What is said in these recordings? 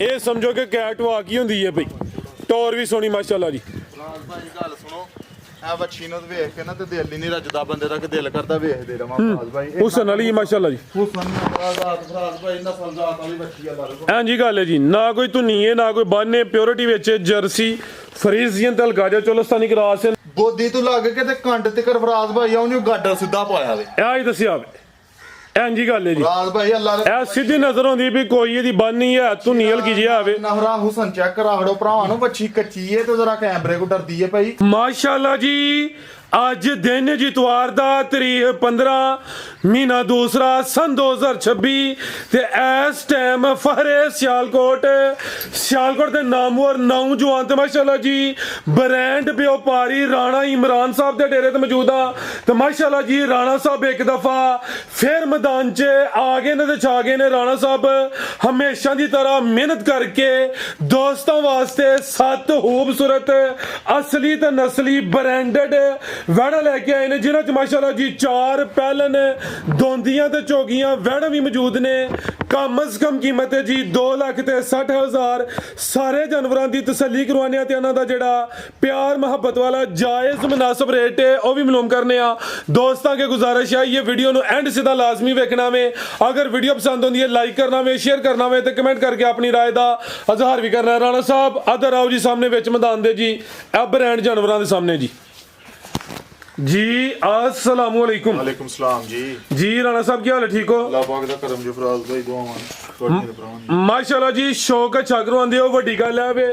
ਇਹ ਸਮਝੋ ਕਿ ਕੈਟ ਵਾਕ ਹੀ ਹੁੰਦੀ ਹੈ ਬਈ ਟੌਰ ਵੀ ਸੋਹਣੀ ਮਾਸ਼ਾਅੱਲਾ ਜੀ ਰਾਜ ਭਾਈ ਗੱਲ ਸੁਣੋ ਆ ਬੱਚੀ ਨੂੰ ਵੇਖ ਕੇ ਨਾ ਤੇ ਦਿਲ ਹੀ ਨਹੀਂ ਰੱਜਦਾ ਬੰਦੇ ਦਾ ਕਿ ਦਿਲ ਕਰਦਾ ਵੇਖਦੇ ਰਵਾਂ ਰਾਜ ਭਾਈ ਹੁਸਨ ਵਾਲੀ ਮਾਸ਼ਾਅੱਲਾ ਜੀ ਹੁਸਨ ਰਾਜ ਭਾਈ ਨਸਲ ਜਾਤ ਵਾਲੀ ਬੱਚੀ ਆ ਬਾਰੇ ਐਂ ਜੀ ਗੱਲ ਹੈ ਜੀ ਨਾ ਕੋਈ ਧੁਨੀ ਹੈ ਨਾ ਕੋਈ ਬਾਨੇ ਪਿਓਰਿਟੀ ਵਿੱਚ ਜਰਸੀ ਫਰੀਜ਼ੀਅਨ ਤੇ ਹਲਕਾ ਜਿਹਾ ਚੋਲਸਤਾਨੀ ਕਰਾਸ ਹੈ ਬੋਦੀ ਤੋਂ ਲੱਗ ਕੇ ਤੇ ਕੰਡ ਤੇ ਕਰਫਰਾਜ਼ ਭਾਈ ਆ ਉਹਨੂੰ ਗਾਡਰ ਸਿੱਧਾ ਪਾਇਆ ਵੇ ਇਹ ਹੀ ਦੱਸਿਆ ਵੇ ਐਂ ਜੀ ਗੱਲ ਹੈ ਜੀ ਰਾਜ ਭਾਈ ਅੱਲਾ ਦੇ ਇਹ ਸਿੱਧੀ ਨਜ਼ਰ ਆਉਂਦੀ ਵੀ ਕੋਈ ਇਹਦੀ ਬਾਨੀ ਹੈ ਧੁਨੀ ਹਲਕੀ ਜਿਹੀ ਆਵੇ ਨਹਰਾ ਹੁਸਨ ਚੈੱਕ ਕਰਾ ਹੜੋ ਭਰਾਵਾਂ ਨੂੰ ਬੱਚੀ ਕੱਚੀ ਏ ਤੇ ਜ਼ਰਾ ਕੈਮਰੇ ਕੋ ਡਰਦੀ ਏ ਭਾਈ ਮਾਸ਼ਾਅੱਲਾ ਜੀ ਅੱਜ ਦਿਨ ਜਿਤਵਾਰ ਦਾ ਤਰੀਕ 15 ਮਹੀਨਾ ਦੂਸਰਾ ਸਨ 2026 ਤੇ ਇਸ ਟਾਈਮ ਫਹਰੇ ਸਿਆਲਕੋਟ ਦੇ ਨਾਮਵਰ ਨੌਜਵਾਨ ਤੇ ਮਾਸ਼ਾਅੱਲਾ ਜੀ ਬ੍ਰਾਂਡ ਵਪਾਰੀ ਰਾਣਾ ਇਮਰਾਨ ਸਾਹਿਬ ਦੇ ਡੇਰੇ ਤੇ ਮੌਜੂਦ ਆ ਤੇ ਮਾਸ਼ਾਅੱਲਾ ਜੀ ਰਾਣਾ ਸਾਹਿਬ ਇੱਕ ਦਫਾ ਫਿਰ ਮੈਦਾਨ 'ਚ ਆ ਗਏ ਨੇ ਤੇ ਛਾ ਗਏ ਨੇ ਰਾਣਾ ਸਾਹਿਬ ਹਮੇਸ਼ਾ ਦੀ ਤਰ੍ਹਾਂ ਮਿਹਨਤ ਕਰਕੇ ਦੋਸਤਾਂ ਵਾਸਤੇ 7 ਖੂਬਸੂਰਤ ਅਸਲੀ ਤੇ ਨਸਲੀ ਬ੍ਰਾਂਡਡ ਵੈੜਾ ਲੈ ਕੇ ਆਏ ਨੇ ਜਿਨ੍ਹਾਂ 'ਚ ਮਾਸ਼ਾਅੱਲਾ ਜੀ 4 ਪਹਿਲਨ ਦੋਂਦੀਆਂ ਤੇ ਚੋਗੀਆਂ ਵੈੜਾ ਵੀ ਮੌਜੂਦ ਨੇ ਕਮ ਅਜ਼ ਕਮ ਕੀਮਤ ਹੈ ਜੀ 2,60,000 ਸਾਰੇ ਜਾਨਵਰਾਂ ਦੀ ਤਸੱਲੀ ਕਰਵਾਉਂਦੇ ਆ ਤੇ ਇਹਨਾਂ ਦਾ ਜਿਹੜਾ ਪਿਆਰ ਮੁਹੱਬਤ ਵਾਲਾ ਜਾਇਜ਼ ਮੁਨਾਸਬ ਰੇਟ ਹੈ ਉਹ ਵੀ ਮਾਲੂਮ ਕਰਨੇ ਆ ਦੋਸਤਾਂ के गुजारिश है ये वीडियो नु एंड सीधा लाजमी वेखना वे अगर वीडियो पसंद होंदी है लाइक करना वे शेयर करना वे ते कमेंट करके अपनी राय दा इजहार भी करना है राणा साहब अदर आओ जी सामने विच मैदान दे जी ए ब्रांड जानवरां दे सामने जी अस्सलाम वालेकुम वालेकुम सलाम जी राणा साहब क्या हाल है ठीक हो अल्लाह पाक दा करम जो फराज भाई दुआवां ਤੁਹਾਡੇ ਦੇ ਭਰਾਵਾਂ माशाल्लाह जी शौक अच्छा करवांदे हो वड्डी गल है वे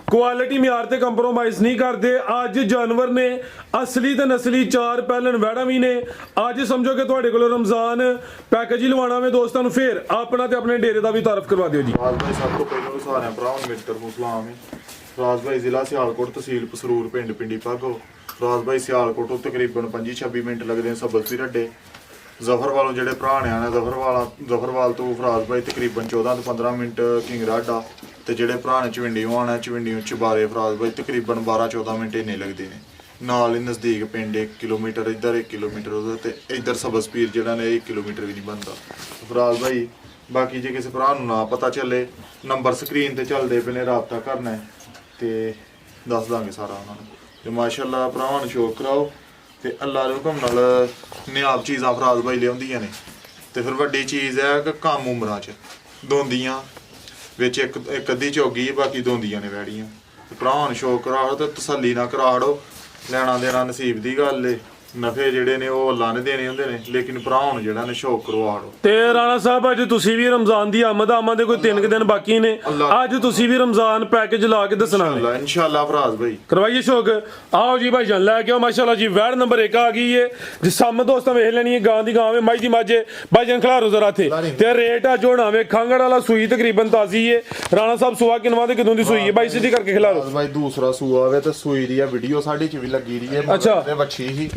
क्वालिटी मियार ते कंप्रोमाइज नहीं करते अज जानवर ने असली ते नस्ली 4 ਪਹਿਲਨ ਵੈੜਾ ਵੀ ਨੇ ਅੱਜ ਸਮਝੋ ਕਿ ਤੁਹਾਡੇ ਕੋਲ ਰਮਜ਼ਾਨ ਪੈਕੇਜ ਹੀ ਲਵਾਣਾ ਵੇ ਦੋਸਤਾਂ ਨੂੰ ਫੇਰ ਆਪਣਾ ਤੇ ਆਪਣੇ ਡੇਰੇ ਦਾ ਵੀ ਤਾਰਫ ਕਰਵਾ ਦਿਓ ਜੀ ਫਰਾਜ਼ ਭਾਈ ਸਭ ਤੋਂ ਪਹਿਲਾਂ ਸਾਰਿਆਂ ਭਰਾਵਾਂ ਨੂੰ ਮੇਰੀ ਤਰਫੋਂ ਸਲਾਮ ਹੈ ਫਰਾਜ਼ ਭਾਈ ਜ਼ਿਲ੍ਹਾ ਸਿਆਲਕੋਟ ਤਹਿਸੀਲ ਪਸਰੂਰ ਪਿੰਡ ਪਿੰਡੀ ਭਾਗੋ ਫਰਾਜ਼ ਭਾਈ ਸਿਆਲਕੋਟ ਤੋਂ ਤਕਰੀਬਨ 25-26 ਮਿੰਟ ਲੱਗਦੇ ਨੇ ਸਬਲਸੀ ਰੱਡੇ ਜ਼ਫਰ ਵਾਲੋਂ ਜਿਹੜੇ ਭਰਾ ਨੇ ਆਣਾ ਜ਼ਫਰਵਾਲ ਤੋਂ ਫਰਾਜ਼ ਭਾਈ ਤਕਰੀਬਨ 14 ਤੋਂ 15 ਮਿੰਟ ਕਿੰਗ ਰਾਡਾ ਤੇ ਜਿਹੜੇ ਭਰਾ ਨੇ ਚਵਿੰਡੀਓਂ ਆਣਾ ਚਵਿੰਡੀਓਂ ਚਬਾਰੇ ਫਰਾਜ਼ ਭਾਈ ਤਕਰੀਬਨ 12-14 ਮਿੰਟ ਇੰਨੇ ਲੱਗਦੇ ਨੇ ਨਾਲ ਹੀ ਨਜ਼ਦੀਕ ਪਿੰਡ 1 ਕਿਲੋਮੀਟਰ ਇੱਧਰ 1 ਕਿਲੋਮੀਟਰ ਉਧਰ ਤੇ ਇੱਧਰ ਸਬਸਪੀਰ ਜਿਹੜਾ ਨੇ 1 ਕਿਲੋਮੀਟਰ ਵੀ ਨਹੀਂ ਬਣਦਾ ਫਰਾਜ਼ ਭਾਈ ਬਾਕੀ ਜੇ ਕਿਸੇ ਭਰਾ ਨੂੰ ਨਾ ਪਤਾ ਚੱਲੇ ਨੰਬਰ ਸਕਰੀਨ ਤੇ ਚੱਲਦੇ ਪਏ ਨੇ ਰਾਬਤਾ ਕਰਨਾ ਤੇ ਦੱਸ ਦਾਂਗੇ ਸਾਰਾ ਉਹਨਾਂ ਨੂੰ ਤੇ ਮਾਸ਼ਾਅੱਲਾ ਭਰਾਵਾਂ ਨੂੰ ਸ਼ੌਕ ਕਰਾਓ ਤੇ ਅੱਲਾ ਦੇ ਹੁਕਮ ਨਾਲ ਨਿਆਬ ਚੀਜ਼ਾਂ ਫਰਾਜ਼ ਭਾਈ ਲਿਆਉਂਦੀਆਂ ਨੇ ਤੇ ਫਿਰ ਵੱਡੀ ਚੀਜ਼ ਹੈ ਕਿ ਕੰਮ ਉਮਰਾਂ 'ਚ ਦੋਂਦੀਆਂ ਵਿੱਚ ਇੱਕ ਅੱਧੀ ਝੋਗੀ ਬਾਕੀ ਦੋਂਦੀਆਂ ਨੇ ਵੈੜੀਆਂ ਤੇ ਭਰਾਵਾਂ ਨੂੰ ਸ਼ੌਕ ਕਰਾਓ ਤੇ ਤਸੱਲੀ ਨਾ ਕਰਾੜੋ ਲੈਣਾ ਦੇਣਾ ਨਸੀਬ ਦੀ ਗੱਲ ਏ ਨਫੇ ਜਿਹੜੇ ਨੇ ਉਹ ਅੱਲਾ ਨੇ ਦੇਣੇ ਹੁੰਦੇ ਨੇ ਲੇਕਿਨ ਭਰਾਵਾਂ ਨੂੰ ਜਿਹੜਾ ਨੇ ਸ਼ੌਕ ਕਰਵਾੜੋ ਤੇ ਰਾਣਾ ਸਾਹਿਬ ਅੱਜ ਤੁਸੀਂ ਵੀ ਰਮਜ਼ਾਨ ਦੀ ਆਮਦ ਦੇ ਕੋਈ 3 ਦਿਨ ਬਾਕੀ ਨੇ ਅੱਜ ਤੁਸੀਂ ਵੀ ਰਮਜ਼ਾਨ ਪੈਕੇਜ ਲਾ ਕੇ ਦੱਸਣਾ ਅੱਲਾ ਇਨਸ਼ਾਅੱਲਾ ਫਰਾਜ਼ ਭਾਈ ਕਰਵਾਈਏ ਸ਼ੌਕ ਆਓ ਜੀ ਭਾਈ ਜਾਨ ਲੈ ਕੇ ਆਓ ਮਾਸ਼ਾਅੱਲਾ ਜੀ ਵੈੜ ਨੰਬਰ 1 ਆ ਗਈ ਏ ਜਿਸਮ ਦੋਸਤਾਂ ਵੇਖ ਲੈਣੀ ਹੈ ਗਾਂ ਦੀ ਗਾਂ ਵੇ ਮਾਈ ਦੀ ਮਾਝੇ ਭਾਈ ਜਾਨ ਖਿਲਾਰੋ ਜ਼ਰਾ ਥੇ ਤੇ ਰੇਟ ਆ ਜੋਣਾ ਵੇ ਖਾਂਗੜ ਵਾਲਾ ਸੂਈ ਤਕਰੀਬਨ ਤਾਜ਼ੀ ਏ ਰਾਣਾ ਸਾਹਿਬ ਸੁਆ ਕਿਨਵਾ ਦੇ ਕਿਦੋਂ ਦੀ ਸੂਈ ਹੈ ਭਾਈ ਸਿੱਧੀ ਕਰਕੇ ਖਿਲਾਰੋ ਭਾਈ ਦੂਸਰਾ ਸੂਆ ਵੇ ਤੇ ਸੂਈ ਦੀ ਆ ਵੀਡੀਓ ਸਾਡੇ ਚ ਵੀ ਲੱਗੀ ਰਹੀ ਹੈ ਅੱਛਾ ਤੇ ਵੱਛੀ ਹੀ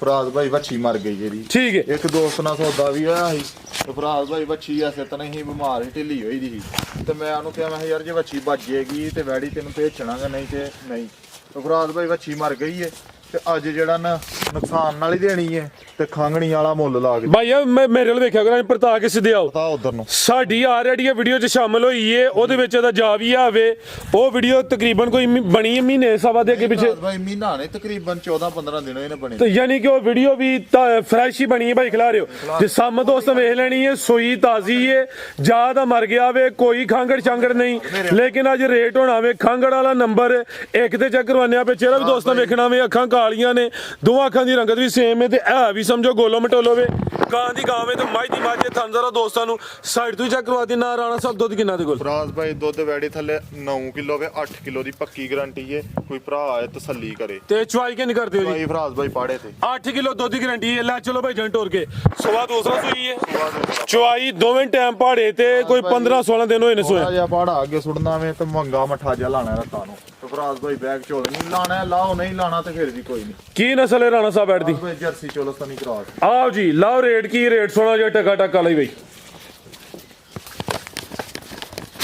ਫਰਾਜ਼ ਭਾਈ ਵੱਛੀ ਮਰ ਗਈ ਜਿਹੜੀ ਠੀਕ ਹੈ ਇੱਕ ਦੋਸਤ ਨਾਲ ਸੌਦਾ ਵੀ ਹੋਇਆ ਸੀ ਤੇ ਫਰਾਜ਼ ਭਾਈ ਵੱਛੀ ਐਸੇ ਤਾਂ ਨਹੀਂ ਬਿਮਾਰ ਸੀ ਢਿੱਲੀ ਹੋਈ ਦੀ ਸੀ ਤੇ ਮੈਂ ਉਹਨੂੰ ਕਿਹਾ ਮੈਂ ਯਾਰ ਜੇ ਵੱਛੀ ਵੱਜ ਜੇਗੀ ਤੇ ਵੈੜੀ ਤੈਨੂੰ ਭੇਜਣਾਗਾ ਨਹੀਂ ਤੇ ਨਹੀਂ ਤੇ ਫਰਾਜ਼ ਭਾਈ ਵੱਛੀ ਮਰ ਗਈ ਏ ਤੇ ਅੱਜ ਜਿਹੜਾ ਨਾ ਨੁਕਸਾਨ ਨਾਲ ਹੀ ਦੇਣੀ ਏ ਤੇ ਖਾਂਗਣੀ ਵਾਲਾ ਮੁੱਲ ਲਾ ਕੇ ਭਾਈ ਮੇਰੇ ਵੱਲ ਵੇਖਿਆ ਕਰਾਂ ਪਰਤਾ ਕੇ ਸਿੱਧੇ ਆਓ ਤਾਂ ਉਧਰ ਨੂੰ ਸਾਡੀ ਆਲਰੇਡੀ ਇਹ ਵੀਡੀਓ 'ਚ ਸ਼ਾਮਲ ਹੋਈ ਏ ਉਹਦੇ ਵਿੱਚ ਇਹਦਾ ਜਾ ਵੀ ਆਵੇ ਉਹ ਵੀਡੀਓ ਤਕਰੀਬਨ ਕੋਈ ਬਣੀ ਮਹੀਨੇ ਸਵਾ ਦੇ ਅੱਗੇ ਪਿੱਛੇ ਭਾਈ ਮਹੀਨਾ ਨੇ ਤਕਰੀਬਨ 14-15 ਦਿਨ ਇਹਨੇ ਬਣੇ ਤੇ ਯਾਨੀ ਕਿ ਉਹ ਵੀਡੀਓ ਵੀ ਫਰੈਸ਼ ਹੀ ਬਣੀ ਹੈ ਭਾਈ ਖਿਲਾ ਰਿਓ ਜੇ ਸਮ ਦੋਸਤ ਵੇਖ ਲੈਣੀ ਏ ਸੂਈ ਤਾਜ਼ੀ ਏ ਜਾ ਦਾ ਮਰ ਗਿਆ ਵੇ ਕੋਈ ਖਾਂਗੜ ਛਾਂਗੜ ਨਹੀਂ ਲੇਕਿਨ ਅੱਜ ਰੇਟ ਹੋਣਾ ਵੇ ਖਾਂਗੜ ਵਾਲਾ ਨੰਬਰ 1 ਤੇ ਚੈੱਕ ਕਰਵਾਉਂਦੇ ਆ ਪਿੱਛੇ ਵੀ ਦੋਸਤਾਂ ਵੇਖਣਾ ਵੇ ਅੱਖਾਂ ਕਾਲੀਆਂ ਨੇ ਦੋਵਾਂ ਅੱਖਾਂ ਦੀ ਰੰਗਤ ਵੀ ਸੇਮ ਹੈ ਤੇ ਇਹ ਵੀ ਸਮਝੋ ਗੋਲੋ ਮਟੋਲੋ ਵੇ ਗਾਂ ਦੀ ਗਾਂ ਵੇ ਤੇ ਮਾਈ ਦੀ ਮਾਝੇ ਥੰਜ਼ਰਾ ਦੋਸਤਾਂ ਨੂੰ ਸਾਈਡ ਤੋਂ ਹੀ ਚੈੱਕ ਕਰਵਾ ਦੇਣਾ ਰਾਣਾ ਸਾਹਿਬ ਦੁੱਧ ਕਿੰਨਾ ਦੇ ਕੋਲ ਫਰਾਜ਼ ਭਾਈ ਦੁੱਧ ਵੈੜੀ ਥੱਲੇ 9 ਕਿਲੋ ਵੇ 8 ਕਿਲੋ ਦੀ ਪੱਕੀ ਗਾਰੰਟੀ ਏ ਕੋਈ ਭਰਾ ਆਏ ਤਸੱਲੀ ਕਰੇ ਤੇ ਚੁਆਈ ਕਿੰਨੀ ਕਰਦੇ ਹੋ ਜੀ ਭਾਈ ਫਰਾਜ਼ ਭਾਈ ਪਾੜੇ ਤੇ 8 ਕਿਲੋ ਦੁੱਧ ਦੀ ਗਾਰੰਟੀ ਹੈ ਲੈ ਚਲੋ ਭਾਈ ਜੰਟ ਟੋਰ ਕੇ ਸਵਾ ਦੂਸਰਾ ਸੂਈ ਹੈ ਚੁਆਈ ਦੋਵੇਂ ਟਾਈਮ ਪਹਾੜੇ ਤੇ ਕੋਈ 15-16 ਦਿਨ ਹੋਏ ਨੇ ਸੋਇਆ ਜਾਂ ਪਹਾੜਾ ਅੱਗੇ ਸੁੱਟਣਾ ਵੇ ਤੇ ਮੰਗਾ ਮੱਠਾ ਜਿਹਾ ਲਾਣਾ ਰੱਤਾਂ ਨੂੰ ਤੇ ਫਰਾਜ਼ ਭਾਈ ਬੈਗ ਝੋਲ ਨਹੀਂ ਲਾਣਾ ਲਾਓ ਨਹੀਂ ਲਾਣਾ ਤੇ ਫਿਰ ਵੀ ਕੋਈ ਨਹੀਂ ਕੀ ਨਸਲ ਹੈ ਰਾਣਾ ਸਾਹਿਬ ਐਡ ਦੀ ਜਰਸੀ ਚੋਲਸਤਾਨੀ ਕਰਾਸ ਆਓ ਜੀ ਲਾਓ ਰੇਟ ਕੀ ਰੇਟ ਸੋਣਾ ਜਿਹਾ ਟਕਾ ਲਈ ਬਈ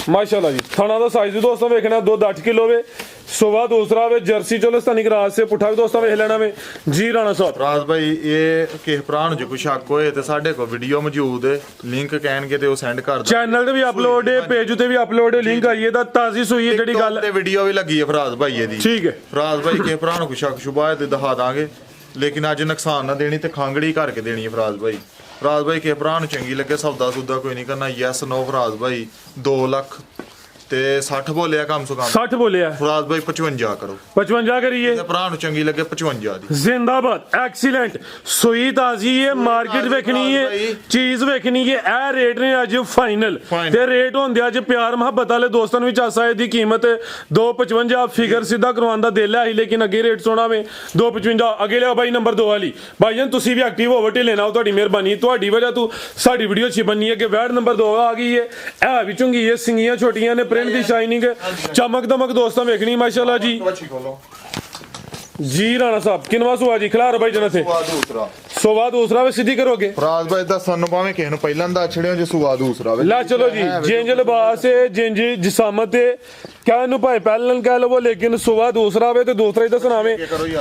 ਮਾਸ਼ਾਅੱਲਾ ਜੀ ਥਾਣਾ ਦਾ ਸਾਈਜ਼ ਵੀ ਦੋਸਤੋ ਵੇਖਣਾ ਦੁੱਧ 8 ਕਿਲੋ ਵੇ सुबह दूसरा वे जर्सी चोलस्तानी क्रास से पुठा भी दोस्तों ਵੇਖ ਲੈਣਾ ਵੇ ਜੀ ਰਾਣਾ ਸਾਹਿਬ। ਰਾਜ ਭਾਈ ਇਹ ਕਿਸੇ ਭਰਾ ਨੂੰ ਜੇ ਕੋਈ ਸ਼ੱਕ ਹੋਏ ਤੇ ਸਾਡੇ ਕੋਲ ਵੀਡੀਓ ਮੌਜੂਦ ਹੈ, ਲਿੰਕ ਕਹਿਣਗੇ ਤੇ ਉਹ ਸੈਂਡ ਕਰ ਦਾਂਗੇ। ਚੈਨਲ ਤੇ ਵੀ ਅਪਲੋਡ ਹੈ, ਪੇਜ ਤੇ ਵੀ ਅਪਲੋਡ ਹੈ, ਲਿੰਕ ਆਈਏ ਤਾਂ ਤਾਜ਼ੀ ਸੂਈ ਹੈ ਜਿਹੜੀ ਗੱਲ ਤੇ ਵੀਡੀਓ ਵੀ ਲੱਗੀ ਹੈ ਫਰਾਜ਼ ਭਾਈ ਇਹਦੀ। ਠੀਕ ਹੈ ਫਰਾਜ਼ ਭਾਈ ਕਿਸੇ ਭਰਾ ਨੂੰ ਕੋਈ ਸ਼ੱਕ ਸ਼ੁਬਾ ਹੈ ਤੇ ਦਿਖਾ ਦਾਂਗੇ, ਲੇਕਿਨ ਅੱਜ ਨੁਕਸਾਨ ਨਾ ਦੇਣੀ ਤੇ ਖਾਂਗੜੀ ਕਰਕੇ ਦੇਣੀ ਹੈ ਫਰਾਜ਼ ਭਾਈ। ਫਰਾਜ਼ ਭਾਈ ਕਿਸੇ ਭਰਾ ਨੂੰ ਚੰਗੀ ਲੱਗੇ ਸੌਦਾ ਸੁਦਾ ਕੋਈ ਨਹੀਂ ਕਰਨਾ, ਯੈਸ ਨੋ ਫਰਾਜ਼ ਭਾਈ 2 ਲੱਖ ਤੇ 60 ਬੋਲਿਆ ਕਮ ਸੋ ਕਮ 60 ਬੋਲਿਆ ਫਰਾਜ਼ ਭਾਈ 55 ਕਰੋ, 55 ਕਰੀਏ ਤੇ ਭਰਾ ਨੂੰ ਚੰਗੀ ਲੱਗੇ 55 ਦੀ। ਜ਼ਿੰਦਾਬਾਦ ਐਕਸੀਲੈਂਟ ਸੂਈ ਤਾਜ਼ੀ ਹੈ, ਮਾਰਕੀਟ ਵੇਖਣੀ ਹੈ, ਚੀਜ਼ ਵੇਖਣੀ ਹੈ। ਇਹ ਰੇਟ ਨੇ ਅੱਜ ਫਾਈਨਲ ਤੇ ਰੇਟ ਹੁੰਦੇ ਅੱਜ ਪਿਆਰ ਮੁਹੱਬਤ ਵਾਲੇ ਦੋਸਤਾਂ ਨੂੰ ਵੀ ਚਾਸਾ ਇਹਦੀ ਕੀਮਤ 255 ਫਿਗਰ ਸਿੱਧਾ ਕਰਵਾਉਣ ਦਾ ਦਿਲ ਹੈ ਹੀ, ਲੇਕਿਨ ਅੱਗੇ ਰੇਟ ਸੋਣਾ ਵੇ 255। ਅੱਗੇ ਲਿਆ ਬਾਈ ਨੰਬਰ 2 ਵਾਲੀ। ਭਾਈ ਜਾਨ ਤੁਸੀਂ ਵੀ ਐਕਟਿਵ ਹੋਵੋ, ਢਿੱਲੇ ਨਾ ਹੋ, ਤੁਹਾਡੀ ਮਿਹਰਬਾਨੀ, ਤੁਹਾਡੀ ਵਜ੍ਹਾ ਤੋਂ ਸਾਡੀ ਵੀਡੀਓ ਅੱਛੀ ਬਣੀ ਹੈ ਕਿ ਵੈਡ ਨੰਬਰ 2 ਆ ਗਈ ਹੈ। ਇਹ ਵੀ ਚੰਗੀ ਹੈ, ਸਿੰਗੀਆਂ ਛੋਟੀਆਂ ਨੇ, ਪ੍ਰਿੰਟ ਦੀ ਸ਼ਾਈਨਿੰਗ, ਚਮਕ ਦਮਕ ਦੋਸਤਾਂ ਵੇਖਣੀ ਮਾਸ਼ਾਅੱਲਾ ਜੀ। ਜੀ ਰਾਣਾ ਸਾਹਿਬ ਕਿਨਵਾ ਸੁਆ ਜੀ ਖਿਲਾਰ ਭਾਈ ਜਨ ਥੇ ਸੁਆ ਦੂਸਰਾ ਵੇ ਸਿੱਧੀ ਕਰੋਗੇ ਫਰਾਜ਼ ਭਾਈ ਦਾ ਸਾਨੂੰ ਭਾਵੇਂ ਕਿਸੇ ਨੂੰ ਪਹਿਲਾਂ ਦਾ ਛੜਿਓ ਜੇ ਸੁਆ ਦੂਸਰਾ ਵੇ ਲਾ ਚਲੋ ਜੀ। ਜਿੰਜ ਲਿਬਾਸ ਹੈ, ਜਿੰਜ ਜਿਸਾਮਤ ਹੈ, ਕਹਿ ਨੂੰ ਭਾਈ ਪਹਿਲਾਂ ਕਹਿ ਲਵੋ, ਲੇਕਿਨ ਸੁਆ ਦੂਸਰਾ ਵੇ ਤੇ ਦੂਸਰਾ ਹੀ ਦੱਸਣਾ ਵੇ।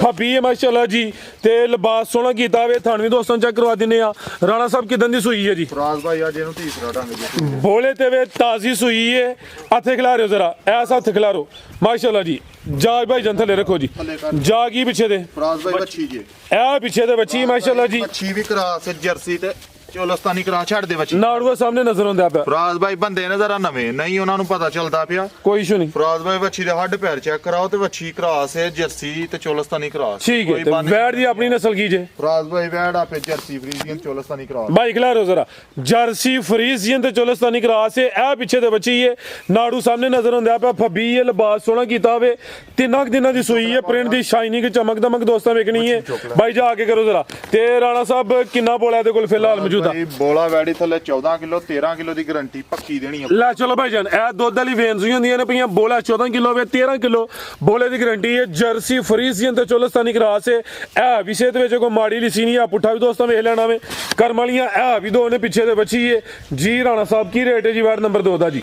ਹੱਬੀ ਹੈ ਮਾਸ਼ਾਅੱਲਾ ਜੀ ਤੇ ਲਿਬਾਸ ਸੋਹਣਾ ਕੀਤਾ ਵੇ। ਥਾਣ ਵੀ ਦੋਸਤਾਂ ਚੈੱਕ ਕਰਵਾ ਦਿੰਨੇ ਆ। ਰਾਣਾ ਸਾਹਿਬ ਕਿਦਾਂ ਦੀ ਸੂਈ ਹੈ ਜੀ? ਫਰਾਜ਼ ਭਾਈ ਅੱਜ ਇਹਨੂੰ ਤੀਸਰਾ ਢੰਗ ਜੀ ਬੋਲੇ ਤੇ ਵੇ ਤਾਜ਼ੀ ਸੂਈ ਹੈ। ਹੱਥੇ ਖਿਲਾਰਿਓ ਜ਼ਰਾ, ਐਸਾ ਹੱਥ ਖਿਲਾਰੋ ਮਾਸ਼ਾਅੱਲਾ ਜੀ। ਜਾ ਭਾਈ ਜਨ ਥੱਲੇ ਰੱਖੋ ਜੀ। ਜਾ ਕੀ ਪਿੱਛੇ ਦੇ ਫਰਾਜ਼ ਭਾਈ ਬੱਚੀ ਜੀ, ਇਹ ਪਿੱਛੇ ਦੇ ਬੱਚੀ ਮਾਸ਼ਾਅੱਲਾ ਜੀ। ਬੱਚੀ ਵੀ ਕਰਾ ਸੇ ਜਰਸੀ ਤੇ ਚੋਲਸਤਾਨੀ ਕਰਾ ਛੱਡ ਦੇ ਬੱਚੀ। ਨਾੜੂਆ ਸਾਹਮਣੇ ਨਜ਼ਰ ਆਉਂਦਾ ਪਿਆ। ਫਰਾਜ਼ ਭਾਈ ਬੰਦੇ ਨੇ ਜ਼ਰਾ ਨਵੇਂ ਨਹੀਂ, ਉਹਨਾਂ ਨੂੰ ਪਤਾ ਚੱਲਦਾ ਪਿਆ ਕੋਈ ਇਸ਼ੂ ਨਹੀਂ। ਫਰਾਜ਼ ਭਾਈ ਬੱਚੀ ਦੇ ਹੱਡ ਪੈਰ ਚੈੱਕ ਕਰਾਓ ਤੇ ਬੱਚੀ ਕਰਾਸ ਹੈ ਜਰਸੀ ਤੇ ਚੋਲਸਤਾਨੀ ਕਰਾਸ। ਠੀਕ ਹੈ ਤੇ ਵੈੜ ਦੀ ਆਪਣੀ ਨਸਲ ਕੀ ਜੇ? ਫਰਾਜ਼ ਭਾਈ ਵੈੜ ਆਪੇ ਜਰਸੀ ਫਰੀਜ਼ੀਅਨ ਚੋਲਸਤਾਨੀ ਕਰਾਸ। ਭਾਈ ਖਿਲਾਰੋ ਜ਼ਰਾ। ਜਰਸੀ ਫਰੀਜ਼ੀਅਨ ਤੇ ਚੋਲਸਤਾਨੀ ਕਰਾਸ ਹੈ। ਇਹ ਪਿੱਛੇ ਤੇ ਬੱਚੀ ਹੈ, ਨਾੜੂ ਸਾਹਮਣੇ ਨਜ਼ਰ ਆਉਂਦਾ ਪਿਆ। ਫੱਬੀ ਹੈ, ਲਿਬਾਸ ਸੋਹਣਾ ਕੀਤਾ ਹੋਵੇ। 3 ਦਿਨਾਂ ਦੀ ਸੂਈ ਹੈ, ਪ੍ਰਿੰਟ ਦੀ ਸ਼ਾਈਨਿੰਗ ਚਮਕ ਦਮਕ ਦੋਸਤਾਂ ਵੇਖਣੀ ਹੈ। ਭਾਈ ਜਾ ਕੇ ਕਰੋ ਜ਼ਰਾ। ਤੇ ਰਾਣਾ ਸਾਹਿਬ ਕਿੰਨਾ ਬੋਲਾ ਇਹਦੇ ਕੋਲ ਫਿਲਹਾਲ ਮੌਜੂਦਾ? ਬੋਲਾ ਵੈੜੀ ਥੱਲੇ 14 ਕਿਲੋ 13 ਕਿਲੋ ਦੀ ਗਾਰੰਟੀ ਪੱਕੀ ਦੇਣੀ ਹੈ। ਲੈ ਚਲੋ ਭਾਈ ਜਾਨ, ਇਹ ਦੁੱਧ ਵਾਲੀ ਵੇਨਸ ਹੀ ਹੁੰਦੀਆਂ ਨੇ ਪਈਆਂ। ਬੋਲਾ 14 ਕਿਲੋ ਵੇ 13 ਕਿਲੋ ਬੋਲੇ ਦੀ ਗਾਰੰਟੀ ਹੈ। ਜਰਸੀ ਫਰੀਜ਼ੀਅਨ ਤੇ ਚੋਲਸਤਾਨੀ ਕਰਾਸ ਹੈ। ਇਹ ਵਿਸ਼ੇ ਦੇ ਵਿੱਚ ਕੋਈ ਮਾੜੀ ਲਿਸੀ ਨਹੀਂ ਆ। ਪੁੱਠਾ ਵੀ ਦੋਸਤਾਂ ਵੇਖ ਲੈਣਾ ਵੇ। ਕਰਮ ਵਾਲੀਆਂ ਇਹ ਵੀ 2 ਨੇ ਪਿੱਛੇ ਦੇ ਬੱਚੀ ਹੈ ਜੀ। ਰਾਣਾ ਸਾਹਿਬ ਕੀ ਰੇਟ ਹੈ ਜੀ ਵੈਡ ਨੰਬਰ 2 ਦਾ ਜੀ?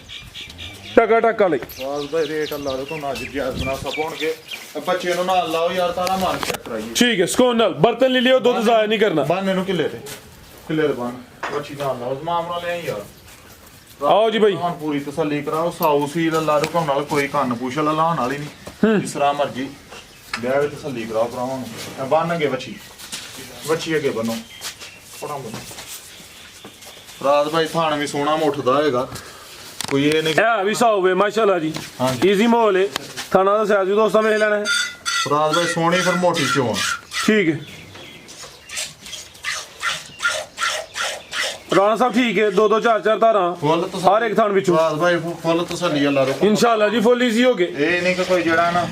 ਟਕਾ ਟਕਾ ਲਈ ਫਰਾਜ਼ ਭਾਈ ਰੇਟ ਅੱਲਾ ਦੇ ਤੋਂ ਨਾ ਜਿਆਜ਼ ਬਣਾ ਸਪੋਣਗੇ। ਬੱਚੇ ਨੂੰ ਨਾਲ ਲਾਓ ਯਾਰ, ਤਾਰਾ ਮਾਰ ਚੈੱਕ ਕਰਾਈਏ। ਠੀਕ ਹੈ ਸਕੋਨ ਨਾਲ ਬਰਤਨ ਲੈ ਲਿਓ, ਦੁੱਧ ਜ਼ਾਇਆ ਨਹੀਂ ਕਰਨਾ। ਬੰਨ ਇਹਨੂੰ ਕਿੱਲੇ ਦੇ ਬੰਨ ਬੱਚੀ ਨਾਲ ਲਾਓ ਮਾਮਲਾ ਲੈ ਯਾਰ। ਆਓ ਜੀ ਭਾਈ ਹੁਣ ਪੂਰੀ ਤਸੱਲੀ ਕਰਾਓ। ਸਾਊ ਸੀ ਅੱਲਾ ਦੇ ਤੋਂ ਨਾਲ ਕੋਈ ਕੰਨ ਪੁੱਛ ਲਾਉਣ ਵਾਲੀ ਨਹੀਂ, ਜਿਸ ਤਰ੍ਹਾਂ ਮਰਜੀ ਵਿਆਹ ਵਿੱਚ ਤਸੱਲੀ ਕਰਾਓ ਭਰਾਵਾਂ ਨੂੰ। ਬੰਨਗੇ ਬੱਚੀ ਅੱਗੇ ਬੰਨੋ ਪੜਾ ਬੰਨੋ। ਫਰਾਜ਼ ਭਾਈ ਥਾਣ ਵੀ ਸੋਹਣਾ ਮੁੱਠਦਾ ਹੋਏਗਾ, ਕੋਈ ਇਹ ਨਹੀਂ ਇਹ ਵੀ ਸਾਊ ਵੇ ਮਾਸ਼ਾਅੱਲਾ ਜੀ। ਈਜ਼ੀ ਮਾਹੌਲ ਹੈ। ਥਾਣਾ ਦਾ ਸਾਈਜ਼ ਵੀ ਦੋਸਤਾਂ ਵੇਖ ਲੈਣਾ ਹੈ। ਫਰਾਜ਼ ਭਾਈ ਸੋਹਣੀ ਪਰ ਮੋਟੀ ਚੋਣ। ਠੀਕ ਹੈ ਰਾਣਾ ਸਾਹਿਬ ਠੀਕ ਹੈ। 2 4 ਧਾਰਾਂ ਹਰ ਇੱਕ ਥਾਣ ਵਿੱਚੋਂ। ਫਰਾਜ਼ ਭਾਈ ਫੁੱਲ ਤਸੱਲੀ ਅੱਲਾ ਰੋ ਇਨਸ਼ਾਅੱਲਾ ਜੀ ਫੁੱਲ ਈਜ਼ੀ ਹੋ ਗਏ। ਇਹ ਨਹੀਂ ਕਿ ਕੋਈ ਜਿਹੜਾ ਨਾ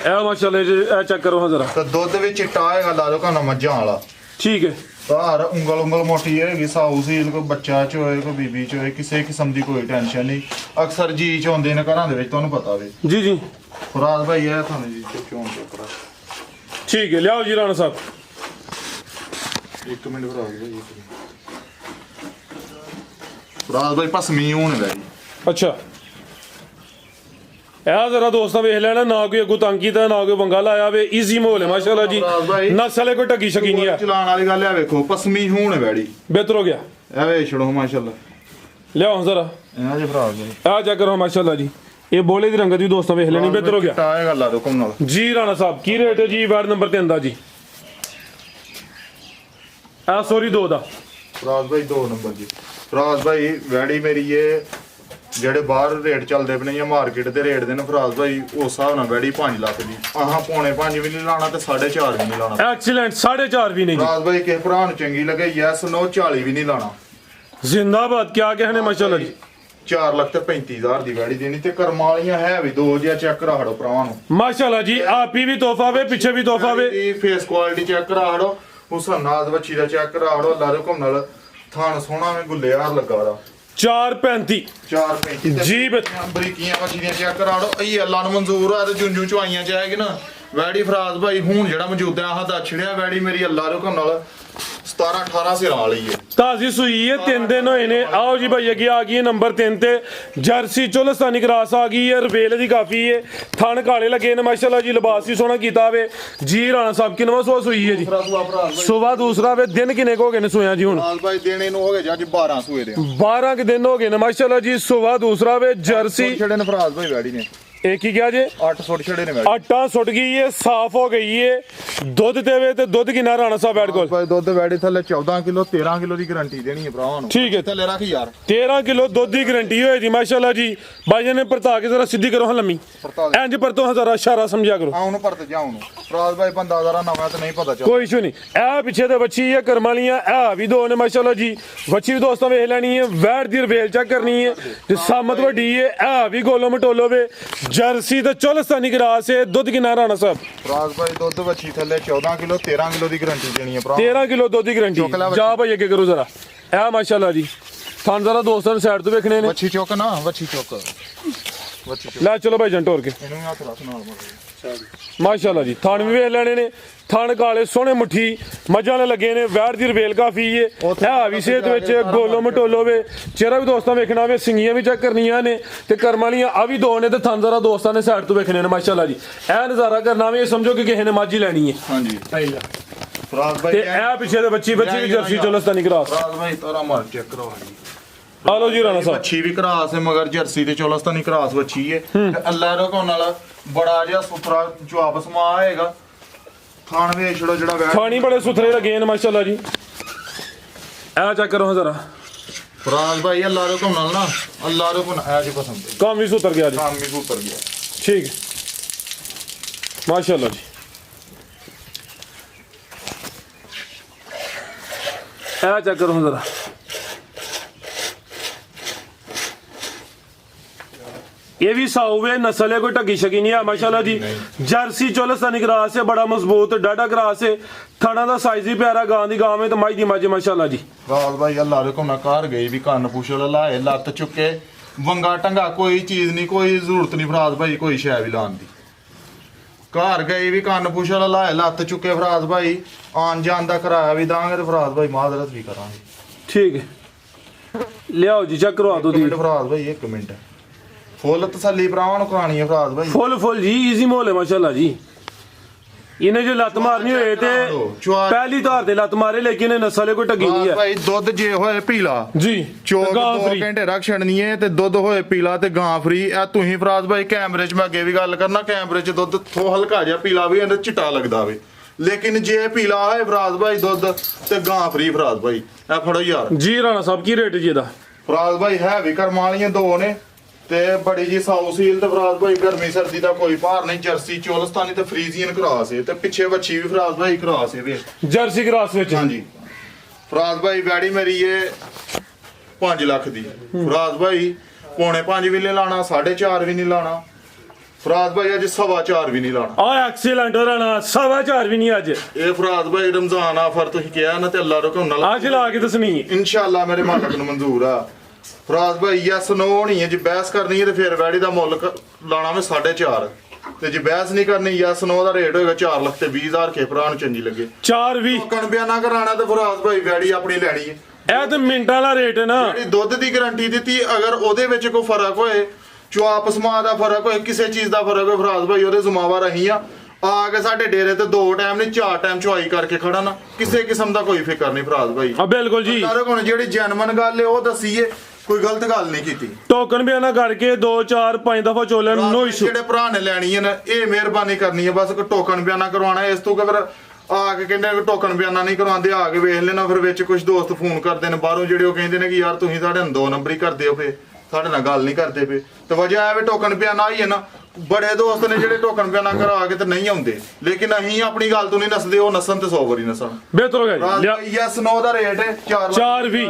ਇਹ ਮਾਸ਼ਾਅੱਲਾ ਜੀ ਇਹ ਚੈੱਕ ਕਰੋ ਹਾਂ ਜ਼ਰਾ। ਤੇ ਦੁੱਧ ਵੀ ਚਿੱਟਾ ਹੋਏਗਾ ਲਾ ਲੋ ਕਾਨਾ ਮੱਝਾਂ ਵਾਲਾ। ਠੀਕ ਹੈ ਤਾਰ ਉਂਗਲ ਮੋਟੀ ਹੋਏਗੀ। ਸਾਊ ਸੀਲ ਕੋਈ ਬੱਚਾ ਚ ਹੋਏ ਕੋਈ ਬੀਬੀ ਚ ਹੋਏ, ਕਿਸੇ ਕਿਸਮ ਦੀ ਕੋਈ ਟੈਨਸ਼ਨ ਨਹੀਂ। ਅਕਸਰ ਜੀ ਚ ਹੁੰਦੇ ਨੇ ਘਰਾਂ ਦੇ ਵਿੱਚ, ਤੁਹਾਨੂੰ ਪਤਾ ਵੇ ਜੀ ਜੀ। ਫਰਾਜ਼ ਭਾਈ ਇਹ ਤੁਹਾਨੂੰ ਜੀ ਚੋਣ ਚੱਕਰਾ। ਠੀਕ ਹੈ ਲਿਆਓ ਜੀ ਰਾਣਾ ਸਾਹਿਬ। 1 ਮਿੰਟ ਫਰਾਜ਼ ਭਾਈ। ਫਰਾਜ਼ ਭਾਈ ਪਸਮੀ ਹੋਣ ਵੈਰੀ। ਅੱਛਾ ਇਹ ਜ਼ਰਾ ਦੋਸਤਾਂ ਵੇਖ ਲੈਣਾ, ਨਾ ਕੋਈ ਅੱਗੂ ਤੰਗ ਕੀਤਾ, ਨਾ ਕੋਈ ਵੰਗਾ ਲਾਇਆ ਵੇ। ਈਜ਼ੀ ਮਾਹੌਲ ਹੈ ਮਾਸ਼ਾਅੱਲਾ ਜੀ। ਨਸਲ ਹੈ ਕੋਈ ਢੱਗੀ ਸ਼ਕੀ ਨਹੀਂ ਹੈ। ਚਲਾਉਣ ਵਾਲੀ ਗੱਲ ਹੈ, ਵੇਖੋ ਪਸਮੀ ਹੋਣ ਵੈੜੀ ਬਿਹਤਰ ਹੋ ਗਿਆ। ਇਹ ਵੇ ਛੜੋ ਮਾਸ਼ਾਅੱਲਾ। ਲਿਆਓ ਜ਼ਰਾ ਇਹਨਾਂ ਜੇ ਫਰਾਜ਼ ਭਾਈ ਆ ਚੈੱਕ ਕਰੋ ਮਾਸ਼ਾਅੱਲਾ ਜੀ। ਇਹ ਬੋਲੇ ਦੀ ਰੰਗਤ ਵੀ ਦੋਸਤਾਂ ਵੇਖ ਲੈਣੀ, ਬਿਹਤਰ ਹੋ ਗਿਆ। ਟਾਏ ਗੱਲ ਆ ਰੁਕਮ ਨਾਲ ਜੀ ਰਾਣਾ ਸਾਹਿਬ ਕੀ ਰੇਟ ਹੈ ਜੀ ਵਾਰਡ ਨੰਬਰ 3 ਦਾ ਜੀ? ਆ ਸੋਰੀ 2 ਦਾ। ਫਰਾਜ਼ ਭਾਈ 2 ਨੰਬਰ ਜੀ। ਫਰਾਜ਼ ਭਾਈ ਵੈੜੀ ਮੇਰੀ ਇਹ ਜਿਹੜੇ ਬਾਹਰ ਰੇਟ ਚੱਲਦੇ ਪਏ ਜਾਂ ਮਾਰਕੀਟ ਦੇ ਰੇਟ ਦੇ ਨੇ ਫਰਾਜ਼ ਭਾਈ, ਉਸ ਹਿਸਾਬ ਨਾਲ ਵੈੜੀ 5 ਲੱਖ ਦੀ। ਆਹਾਂ ਪੌਣੇ 5 ਵੀ ਨਹੀਂ ਲਾਣਾ ਤੇ 4.5 ਵੀ ਨਹੀਂ ਲਾਣਾ। ਐਕਸੀਲੈਂਟ 4.5 ਵੀ ਨਹੀਂ ਜੀ। ਫਰਾਜ਼ ਭਾਈ ਕਿਸੇ ਭਰਾ ਨੂੰ ਚੰਗੀ ਲੱਗੇ ਯੈਸ ਨੋ 40 ਵੀ ਨਹੀਂ ਲਾਣਾ। ਜ਼ਿੰਦਾਬਾਦ ਕਿਆ ਕਹਿਣੇ ਮਾਸ਼ਾਅੱਲਾ ਜੀ। 4 ਲੱਖ ਤੇ 35,000 ਦੀ ਵੈੜੀ ਦੇਣੀ ਤੇ ਕਰਮਾਂ ਵਾਲੀਆਂ ਹੈ ਵੀ 2 ਜਿਹਾ ਚੈੱਕ ਕਰਾ ਹੜੋ ਭਰਾਵਾਂ ਨੂੰ ਮਾਸ਼ਾਅੱਲਾ ਜੀ। ਆਪੀ ਵੀ ਤੋਹਫਾ ਵੇ, ਪਿੱਛੇ ਵੀ ਤੋਹਫਾ ਵੇ। ਦੀ ਫੇਸ ਕੁਆਲਿਟੀ ਚੈੱਕ ਕਰਾ ਹੜੋ, ਉਸ ਨਾਦ ਬੱਚੀ ਦਾ ਚੈੱਕ ਕਰਾ ਹੜੋ। ਅੱਲਾ ਦੇ ਹੁਕਮ ਨਾਲ ਥਾਣ ਸੋਹਣਾ ਵੀ ਗੁੱਲੇਆਰ ਲੱਗਾ ਦਾ। 4.35 4.35 ਜੀ ਬਰੀਕੀਆਂ ਮੱਛੀਆਂ ਚੈੱਕ ਕਰਾ ਲਓ। ਇਹ ਅੱਲਾ ਨੂੰ ਮਨਜ਼ੂਰ ਆ ਤੇ ਜੁੰਜੂ ਚਵਾਈਆਂ ਚ ਆਏਗੀ ਨਾ ਵੈੜੀ। ਫਰਾਜ਼ ਭਾਈ ਹੁਣ ਜਿਹੜਾ ਮੌਜੂਦਾ ਆਹ ਦਾ ਛੜਿਆ ਵੈੜੀ ਮੇਰੀ ਅੱਲਾ ਦੇ ਹੁਕਮ ਨਾਲ 17 18 ਸਿਰਾਂ ਵਾਲੀ ਹੈ। ਤਾਜ਼ੀ ਸੂਈ ਹੈ 3 ਦਿਨ ਹੋਏ ਨੇ। ਆਓ ਜੀ ਭਾਈ ਅੱਗੇ ਆ ਗਈ ਹੈ ਨੰਬਰ 3 ਤੇ ਜਰਸੀ ਚੋਲਸਤਾਨੀ ਕਰਾਸ ਆ ਗਈ ਹੈ। ਰਵੇਲ ਦੀ ਕਾਫੀ ਹੈ। ਥਣ ਕਾਲੇ ਲੱਗੇ ਨੇ ਮਾਸ਼ਾਅੱਲਾ ਜੀ। ਲਿਬਾਸ ਵੀ ਸੋਹਣਾ ਕੀਤਾ ਵੇ ਜੀ। ਰਾਣਾ ਸਾਹਿਬ ਕਿੰਨਵਾਂ ਸੂਆ ਸੂਈ ਹੈ ਜੀ? ਸੁਬਾ ਦੂਸਰਾ ਵੇ। ਦਿਨ ਕਿੰਨੇ ਕੁ ਹੋ ਗਏ ਨੇ ਸੋਇਆ ਜੀ ਹੁਣ? ਨਾਲ ਭਾਈ ਦੇਣੇ ਨੂੰ ਹੋ ਗਏ ਜੀ ਅੱਜ 12 ਸੂਏ ਦੇ 12 ਕੁ ਦਿਨ ਹੋ ਗਏ ਨੇ ਮਾਸ਼ਾਅੱਲਾ ਜੀ। ਸੁਬਾ ਦੂਸਰਾ ਵੇ। ਜਰਸੀ ਛੜੇ ਨੇ ਫਰਾਜ਼ ਭਾਈ ਵੈੜੀ ਨੇ ਇਹ ਕੀ ਕਿਹਾ ਜੇ? 8 ਸੁੱਟ ਛੜੇ ਨੇ ਵੈੜੀ। ਆਟਾ ਸੁੱਟ ਗਈ ਏ, ਸਾਫ਼ ਹੋ ਗਈ ਏ। ਦੁੱਧ ਦੇਵੇ ਤੇ ਦੁੱਧ ਕਿੰਨਾ ਰਾਣਾ ਸਾਹਿਬ ਬੈਠ ਕੋਲ? ਭਾਈ ਦੁੱਧ ਵੈੜੀ ਥੱਲੇ 14 ਕਿਲੋ 13 ਕਿਲੋ ਦੀ ਗਾਰੰਟੀ ਦੇਣੀ ਹੈ ਭਰਾਵਾਂ ਨੂੰ। ਠੀਕ ਹੈ ਥੱਲੇ ਰੱਖ ਯਾਰ 13 ਕਿਲੋ ਦੁੱਧ ਦੀ ਗਾਰੰਟੀ ਹੋਏ ਜੀ ਮਾਸ਼ਾਅੱਲਾ ਜੀ। ਬਾਈ ਨੇ ਪਰਤਾ ਕੇ ਜ਼ਰਾ ਸਿੱਧੀ ਕਰੋ ਹਾਂ ਲੰਮੀ ਇੰਜ ਪਰਤੋ ਜ਼ਰਾ ਇਸ਼ਾਰਾ ਸਮਝਿਆ ਕਰੋ। ਉਹਨੂੰ ਪਰਤ ਜਾ ਉਹਨੂੰ ਫਰਾਜ਼ ਭਾਈ ਬੰਦਾ ਜ਼ਰਾ ਨਵਾਂ ਤੇ ਨਹੀਂ ਪਤਾ ਚੱਲ ਕੋਈ ਇਸ਼ੂ ਨਹੀਂ। ਇਹ ਪਿੱਛੇ ਤੇ ਬੱਚੀ ਹੈ ਕਰਮਾਂ ਵਾਲੀਆਂ। ਇਹ ਵੀ ਦੋ ਨੇ ਮਾਸ਼ਾਅੱਲਾ ਜੀ। ਬੱਚੀ ਵੀ ਦੋਸਤਾਂ ਵੇਖ ਲੈਣੀ ਹੈ। ਵੈੜ ਦੀ ਰਵੇਲ ਚੈੱਕ ਕਰਨੀ ਹੈ ਤੇ ਸਾਮਤ ਵੱਡੀ ਹੈ। ਇਹ ਵੀ ਗੋਲੋ ਮਟੋਲੋ ਵੇ। ਜਰਸੀ ਤੇ ਚੋਲਸਤਾਨੀ ਕਰਾਸ ਹੈ। ਦੁੱਧ ਕਿੰਨਾ ਰਾਣਾ ਸਾਹਿਬ? ਫਰਾਜ਼ ਭਾਈ ਦੁੱਧ ਵੱਛੀ ਥੱਲੇ 14 ਕਿਲੋ 13 ਕਿਲੋ ਦੀ ਗਾਰੰਟੀ ਦੇਣੀ ਹੈ ਭਰਾ। 13 ਕਿਲੋ ਦੁੱਧ ਦੀ ਗਾਰੰਟੀ। ਜਾ ਭਾਈ ਅੱਗੇ ਕਰੋ ਜ਼ਰਾ। ਇਹ ਮਾਸ਼ਾਅੱਲਾ ਜੀ ਥਣ ਜ਼ਰਾ ਦੋਸਤਾਂ ਨੂੰ ਸਾਈਡ ਤੋਂ ਵੇਖਣੇ ਨੇ। ਵੱਛੀ ਚੁੱਕ ਨਾ ਵੱਛੀ ਚੁੱਕ ਵੱਛੀ ਚੁੱਕ ਲੈ ਚਲੋ ਭਾਈ ਜੰਟ ਹੋਰ ਕੇ ਇਹਨੂੰ ਹੱਥ ਰੱਖ ਨਾਲ ਮਾਰ ਮਾਸ਼ਾਅੱਲਾ ਜੀ। ਥਣ ਵੀ ਵੇਖ ਲੈਣੇ ਨੇ। ਥਣ ਕਾਲੇ ਸੋਹਣੇ ਮੁੱਠੀ ਮੱਝਾਂ ਨੇ ਲੱਗੇ ਨੇ। ਵੈੜ ਦੀ ਰਵੇਲ ਕਾਫੀ ਏ। ਹੈ ਵੀ ਸਿਹਤ ਵਿੱਚ ਗੋਲੋ ਮਟੋਲੋ ਵੇ। ਚਿਹਰਾ ਵੀ ਦੋਸਤਾਂ ਵੇਖਣਾ ਵੇ। ਸਿੰਗੀਆਂ ਵੀ ਚੈੱਕ ਕਰਨੀਆਂ ਨੇ ਤੇ ਕਰਮਾਂ ਵਾਲੀਆਂ ਆ ਵੀ ਦੋ ਨੇ ਤੇ ਥਣ ਜ਼ਰਾ ਦੋਸਤਾਂ ਨੇ ਸਾਈਡ ਤੋਂ ਵੇਖਣੇ ਨੇ ਮਾਸ਼ਾਅੱਲਾ ਜੀ। ਇਹ ਨਜ਼ਾਰਾ ਕਰਨਾ ਵੀ ਇਹ ਸਮਝੋ ਕਿ ਕਿਸੇ ਨੇ ਮੱਝ ਹੀ ਲੈਣੀ ਹੈ। ਹਾਂਜੀ ਫਰਾਜ਼ ਭਾਈ ਤੇ ਇਹ ਪਿੱਛੇ ਦੇ ਬੱਚੀ ਵੀ ਜਰਸੀ ਚੋਲਸਤਾਨੀ ਕਰਾਸ। ਫਰਾਜ਼ ਭਾਈ ਤੋਰਾ ਮਾਰ ਚੈੱਕ ਕਰੋ ਆ ਲੋ ਜੀ ਰਾਣਾ ਸਾਹਿਬ। ਵੱਛੀ ਵੀ ਕਰਾਸ ਹੈ ਮਗਰ ਜਰਸੀ ਤੇ ਚੋਲਸਤਾਨੀ ਕਰਾਸ ਵੱਛੀ ਹੈ ਤੇ ਅੱਲਾ ਰੋਕੋ ਨਾਲ ਬੜਾ ਜਿਹਾ ਸੁਥਰਾ ਜਵਾਬ ਸਮਾ ਆਏਗਾ। ਖਾਣ ਵੇ ਛੜੋ ਜਿਹੜਾ ਵੈੜ ਖਾਣੀ ਬੜੇ ਸੁਥਰੇ ਲੱਗੇ ਨੇ ਮਾਸ਼ਾਅੱਲਾ ਜੀ। ਇਹ ਚੈੱਕ ਕਰੋ ਜ਼ਰਾ। ਫਰਾਜ਼ ਭਾਈ ਅੱਲਾ ਰੋਕੋ ਨਾਲ ਨਾ ਅੱਲਾ ਰੋਕੋ ਨਾ ਜੀ ਪਸੰਦ ਕੰਮ ਵੀ ਸੁਧਰ ਗਿਆ ਜੀ। ਕੰਮ ਵੀ ਉੱਤਰ ਗਿਆ। ਠੀਕ ਹੈ ਮਾਸ਼ਾਅੱਲਾ ਜੀ। ਇਹ ਚੈੱਕ ਕਰੋ ਜ਼ਰਾ। ये भी साउवे नस्ल है, कोई टकी शकी नहीं है माशाल्लाह जी। जर्सी चोलस्तानी क्रास है, बड़ा मजबूत डाटा क्रास है। थाना ਦਾ ਸਾਈਜ਼ ਵੀ ਪਿਆਰਾ। ਗਾਂ ਦੀ ਗਾਂ ਵਿੱਚ ਤੇ ਮੱਝ ਦੀ ਮੱਝ ਮਾਸ਼ਾਅੱਲਾ ਜੀ। ਰਾਜ ਭਾਈ ਅੱਲਾ ਦੇ ਕੋਨਾ ਕਾਰ ਗਈ ਵੀ ਕੰਨ ਪੁਛਲ ਲਾਏ ਲੱਤ ਚੁੱਕੇ ਵੰਗਾ ਟੰਗਾ ਕੋਈ ਚੀਜ਼ ਨਹੀਂ ਕੋਈ ਜ਼ਰੂਰਤ ਨਹੀਂ ਫਰਾਜ਼ ਭਾਈ ਕੋਈ ਸ਼ੈ ਵੀ ਲਾਉਣ ਦੀ। ਘਰ ਗਈ ਵੀ ਕੰਨ ਪੁਛਲ ਲਾਏ ਲੱਤ ਚੁੱਕੇ ਫਰਾਜ਼ ਭਾਈ ਆਣ ਜਾਣ ਦਾ ਕਿਰਾਇਆ ਵੀ ਦਾਂਗੇ ਤੇ ਫਰਾਜ਼ ਭਾਈ ਮਾਜ਼ਰਤ ਵੀ ਕਰਾਂਗੇ। ਠੀਕ ਹੈ ਲਿਆਓ ਜੀ ਚੈੱਕ ਕਰਵਾ ਦਿਓ ਦੀ। ਫਰਾਜ਼ ਭਾਈ 1 ਮਿੰਟ ਫੁੱਲ ਤਸੱਲੀ ਭਰਾਵਾਂ ਨੂੰ ਕਰਾਣੀ ਹੈ ਫਰਾਜ਼ ਭਾਈ। ਫੁੱਲ ਜੀ ਈਜ਼ੀ ਮੋਲ ਹੈ ਮਾਸ਼ਾਅੱਲਾ ਜੀ। ਇਹਨੇ ਜੋ ਲੱਤ ਮਾਰਨੀ ਹੋਏ ਤੇ ਪਹਿਲੀ ਧਾਰ ਤੇ ਲੱਤ ਮਾਰੇ ਲੇਕਿਨ ਇਹ ਨਸਲ ਕੋਈ ਟੱਗੀ ਨਹੀਂ ਹੈ ਭਾਈ। ਦੁੱਧ ਜੇ ਹੋਏ ਪੀਲਾ ਜੀ ਚੋਕ 2 ਘੰਟੇ ਰੱਖ ਛੜਨੀ ਹੈ ਤੇ ਦੁੱਧ ਹੋਏ ਪੀਲਾ ਤੇ ਗਾਂ ਫਰੀ। ਇਹ ਤੁਸੀਂ ਫਰਾਜ਼ ਭਾਈ ਕੈਮਰੇ 'ਚ ਮੈਂ ਅੱਗੇ ਵੀ ਗੱਲ ਕਰਨਾ ਕੈਮਰੇ 'ਚ ਦੁੱਧ ਥੋ ਹਲਕਾ ਜਿਹਾ ਪੀਲਾ ਵੀ ਇਹਦੇ ਚਿੱਟਾ ਲੱਗਦਾ ਵੇ ਲੇਕਿਨ ਜੇ ਪੀਲਾ ਹੋਏ ਫਰਾਜ਼ ਭਾਈ ਦੁੱਧ ਤੇ ਗਾਂ ਫਰੀ ਫਰਾਜ਼ ਭਾਈ। ਇਹ ਫੜੋ ਯਾਰ ਜੀ। ਰਾਣਾ ਸਾਹਿਬ ਕੀ ਰੇਟ ਜੀ ਇਹਦਾ? ਫਰਾਜ਼ ਭਾਈ ਹੈ ਵੀ ਕਰਮਾਂ ਵਾਲੀਆਂ ਦੋ ਨੇ ਤੇ ਬੜੀ ਜੀ ਸਾਊ ਸੀਲ ਤੇ ਫਰਾਜ਼ ਭਾਈ ਗਰਮੀ ਸਰਦੀ ਦਾ ਕੋਈ ਭਾਰ ਨਹੀਂ। ਜਰਸੀ ਚੋਲਸਤਾਨੀ ਤੇ ਫਰੀਜ਼ੀਅਨ ਕਰਾਸ ਹੈ ਤੇ ਪਿੱਛੇ ਵੱਛੀ ਵੀ ਫਰਾਜ਼ ਭਾਈ ਕਰਾਸ ਹੈ ਵੇ ਜਰਸੀ ਕਰਾਸ ਵਿੱਚ। ਹਾਂਜੀ ਫਰਾਜ਼ ਭਾਈ ਵੈੜੀ ਮੇਰੀ ਇਹ 5 ਲੱਖ ਦੀ। ਫਰਾਜ਼ ਭਾਈ ਪੌਣੇ 5 ਵੀ ਨਹੀਂ ਲਾਣਾ 4.5 ਵੀ ਨਹੀਂ ਲਾਣਾ। ਫਰਾਜ਼ ਭਾਈ ਅੱਜ 4.25 ਵੀ ਨਹੀਂ ਲਾਣਾ। ਆ ਐਕਸੀਲੈਂਟ ਰਾਣਾ 4.25 ਵੀ ਨਹੀਂ ਅੱਜ। ਇਹ ਫਰਾਜ਼ ਭਾਈ ਰਮਜ਼ਾਨ ਆਫਰ ਤੁਸੀਂ ਕਿਹਾ ਨਾ ਤੇ ਅੱਲਾ ਰਕਮ ਨਾਲ ਅੱਜ ਲਾ ਕੇ ਦੱਸਣੀ ਇਨਸ਼ਾਅੱਲਾ ਮੇਰੇ ਮਾਲਕ ਨੂੰ ਮਨਜ਼ੂਰ ਆ। ਫਰਾਜ਼ ਭਾਈ ਯੈਸ ਨੋ ਹੋਣੀ ਹੈ। ਜੇ ਬਹਿਸ ਕਰਨੀ ਹੈ ਤੇ ਫਿਰ ਵੈੜੀ ਦਾ ਮੁੱਲ ਲਾਣਾ ਮੈਂ 4.5 ਤੇ ਜੇ ਬਹਿਸ ਨਹੀਂ ਕਰਨੀ ਯੈਸ ਨੋ ਦਾ ਰੇਟ ਹੋਏਗਾ 4 ਲੱਖ ਤੇ 20,000 ਕੇ ਭਰਾ ਨੂੰ ਚੰਗੀ ਲੱਗੇ। 4.20 ਕਣ ਬਿਆਨਾ ਕਰਾਣਾ ਤੇ ਫਰਾਜ਼ ਭਾਈ ਵੈੜੀ ਆਪਣੀ ਲੈਣੀ ਹੈ। ਇਹ ਤੇ ਮਿੰਟਾਂ ਵਾਲਾ ਰੇਟ ਹੈ ਨਾ। ਜਿਹੜੀ ਦੁੱਧ ਦੀ ਗਾਰੰਟੀ ਦਿੱਤੀ ਅਗਰ ਉਹਦੇ ਵਿੱਚ ਕੋਈ ਫਰਕ ਹੋਏ ਚੁਆਪ ਸਮਾ ਦਾ ਫਰਕ ਹੋਏ ਕਿਸੇ ਚੀਜ਼ ਦਾ ਫਰਕ ਹੋਏ ਫਰਾਜ਼ ਭਾਈ ਉਹਦੇ ਜ਼ਿੰਮੇਵਾਰ ਅਸੀਂ ਆ ਕੇ ਸਾਡੇ ਡੇਰੇ ਤੇ 2 ਟਾਈਮ ਨਹੀਂ 4 ਟਾਈਮ ਚੁਆਈ ਕਰਕੇ ਖੜਾ ਨਾ ਕਿਸੇ ਕਿਸਮ ਦਾ ਕੋਈ ਫਿਕਰ ਨਹੀਂ ਫਰਾਜ਼ ਭਾਈ। ਆ ਬਿਲਕੁਲ ਜੀ। ਹੁਣ ਜਿਹੜੀ ਜੈਨੂਇਨ ਗੱਲ ਹੈ ਉਹ ਦਸੀਏ ਕੋਈ ਗਲਤ ਗੱਲ ਨਹੀਂ ਕੀਤੀ। ਟੋਕਨ ਬਿਆਨਾ ਕਰਕੇ 2 4 5 ਦਫਾ ਚੋਲਣ ਨੋ ਇਸ਼ੂ। ਜਿਹੜੇ ਭਰਾ ਨੇ ਲੈਣੀ ਹੈ ਨਾ ਇਹ ਮਿਹਰਬਾਨੀ ਕਰਨੀ ਹੈ ਬਸ ਕੋਈ ਟੋਕਨ ਬਿਆਨਾ ਕਰਵਾਉਣਾ ਇਸ ਤੋਂ ਕਿ ਫਿਰ ਆ ਕੇ ਕਹਿੰਦੇ ਕਿ ਟੋਕਨ ਬਿਆਨਾ ਨਹੀਂ ਕਰਵਾਉਂਦੇ ਆ ਕੇ ਵੇਖ ਲੈਣਾ ਫਿਰ ਵਿੱਚ ਕੁਝ ਦੋਸਤ ਫੋਨ ਕਰਦੇ ਨੇ ਬਾਹਰੋਂ ਜਿਹੜੇ ਉਹ ਕਹਿੰਦੇ ਨੇ ਕਿ ਯਾਰ ਤੁਸੀਂ ਸਾਡੇ ਨਾਲ 2 ਨੰਬਰ ਹੀ ਕਰਦੇ ਹੋ ਫੇ ਸਾਡੇ ਨਾਲ ਗੱਲ ਨਹੀਂ ਕਰਦੇ ਪਏ ਤੇ ਵਜ੍ਹਾ ਐਵੇਂ ਟੋਕਨ ਬਿਆਨਾ ਹੀ ਹੈ ਨਾ। ਬੜੇ ਦੋਸਤ ਨੇ ਜਿਹੜੇ ਟੋਕਨ ਬਿਆਨਾ ਕਰਾ ਕੇ ਤੇ ਨਹੀਂ ਆਉਂਦੇ ਲੇਕਿਨ ਅਸੀਂ ਆਪਣੀ ਗੱਲ ਤੋਂ ਨਹੀਂ ਨਸਦੇ ਉਹ ਨਸਣ ਤੇ 100 ਵਾਰੀ ਨਸਣ ਬਿਹਤਰ ਹੋ ਗਿਆ। ਯੈਸ ਨੋ ਦਾ ਰੇਟ ਹੈ 4.20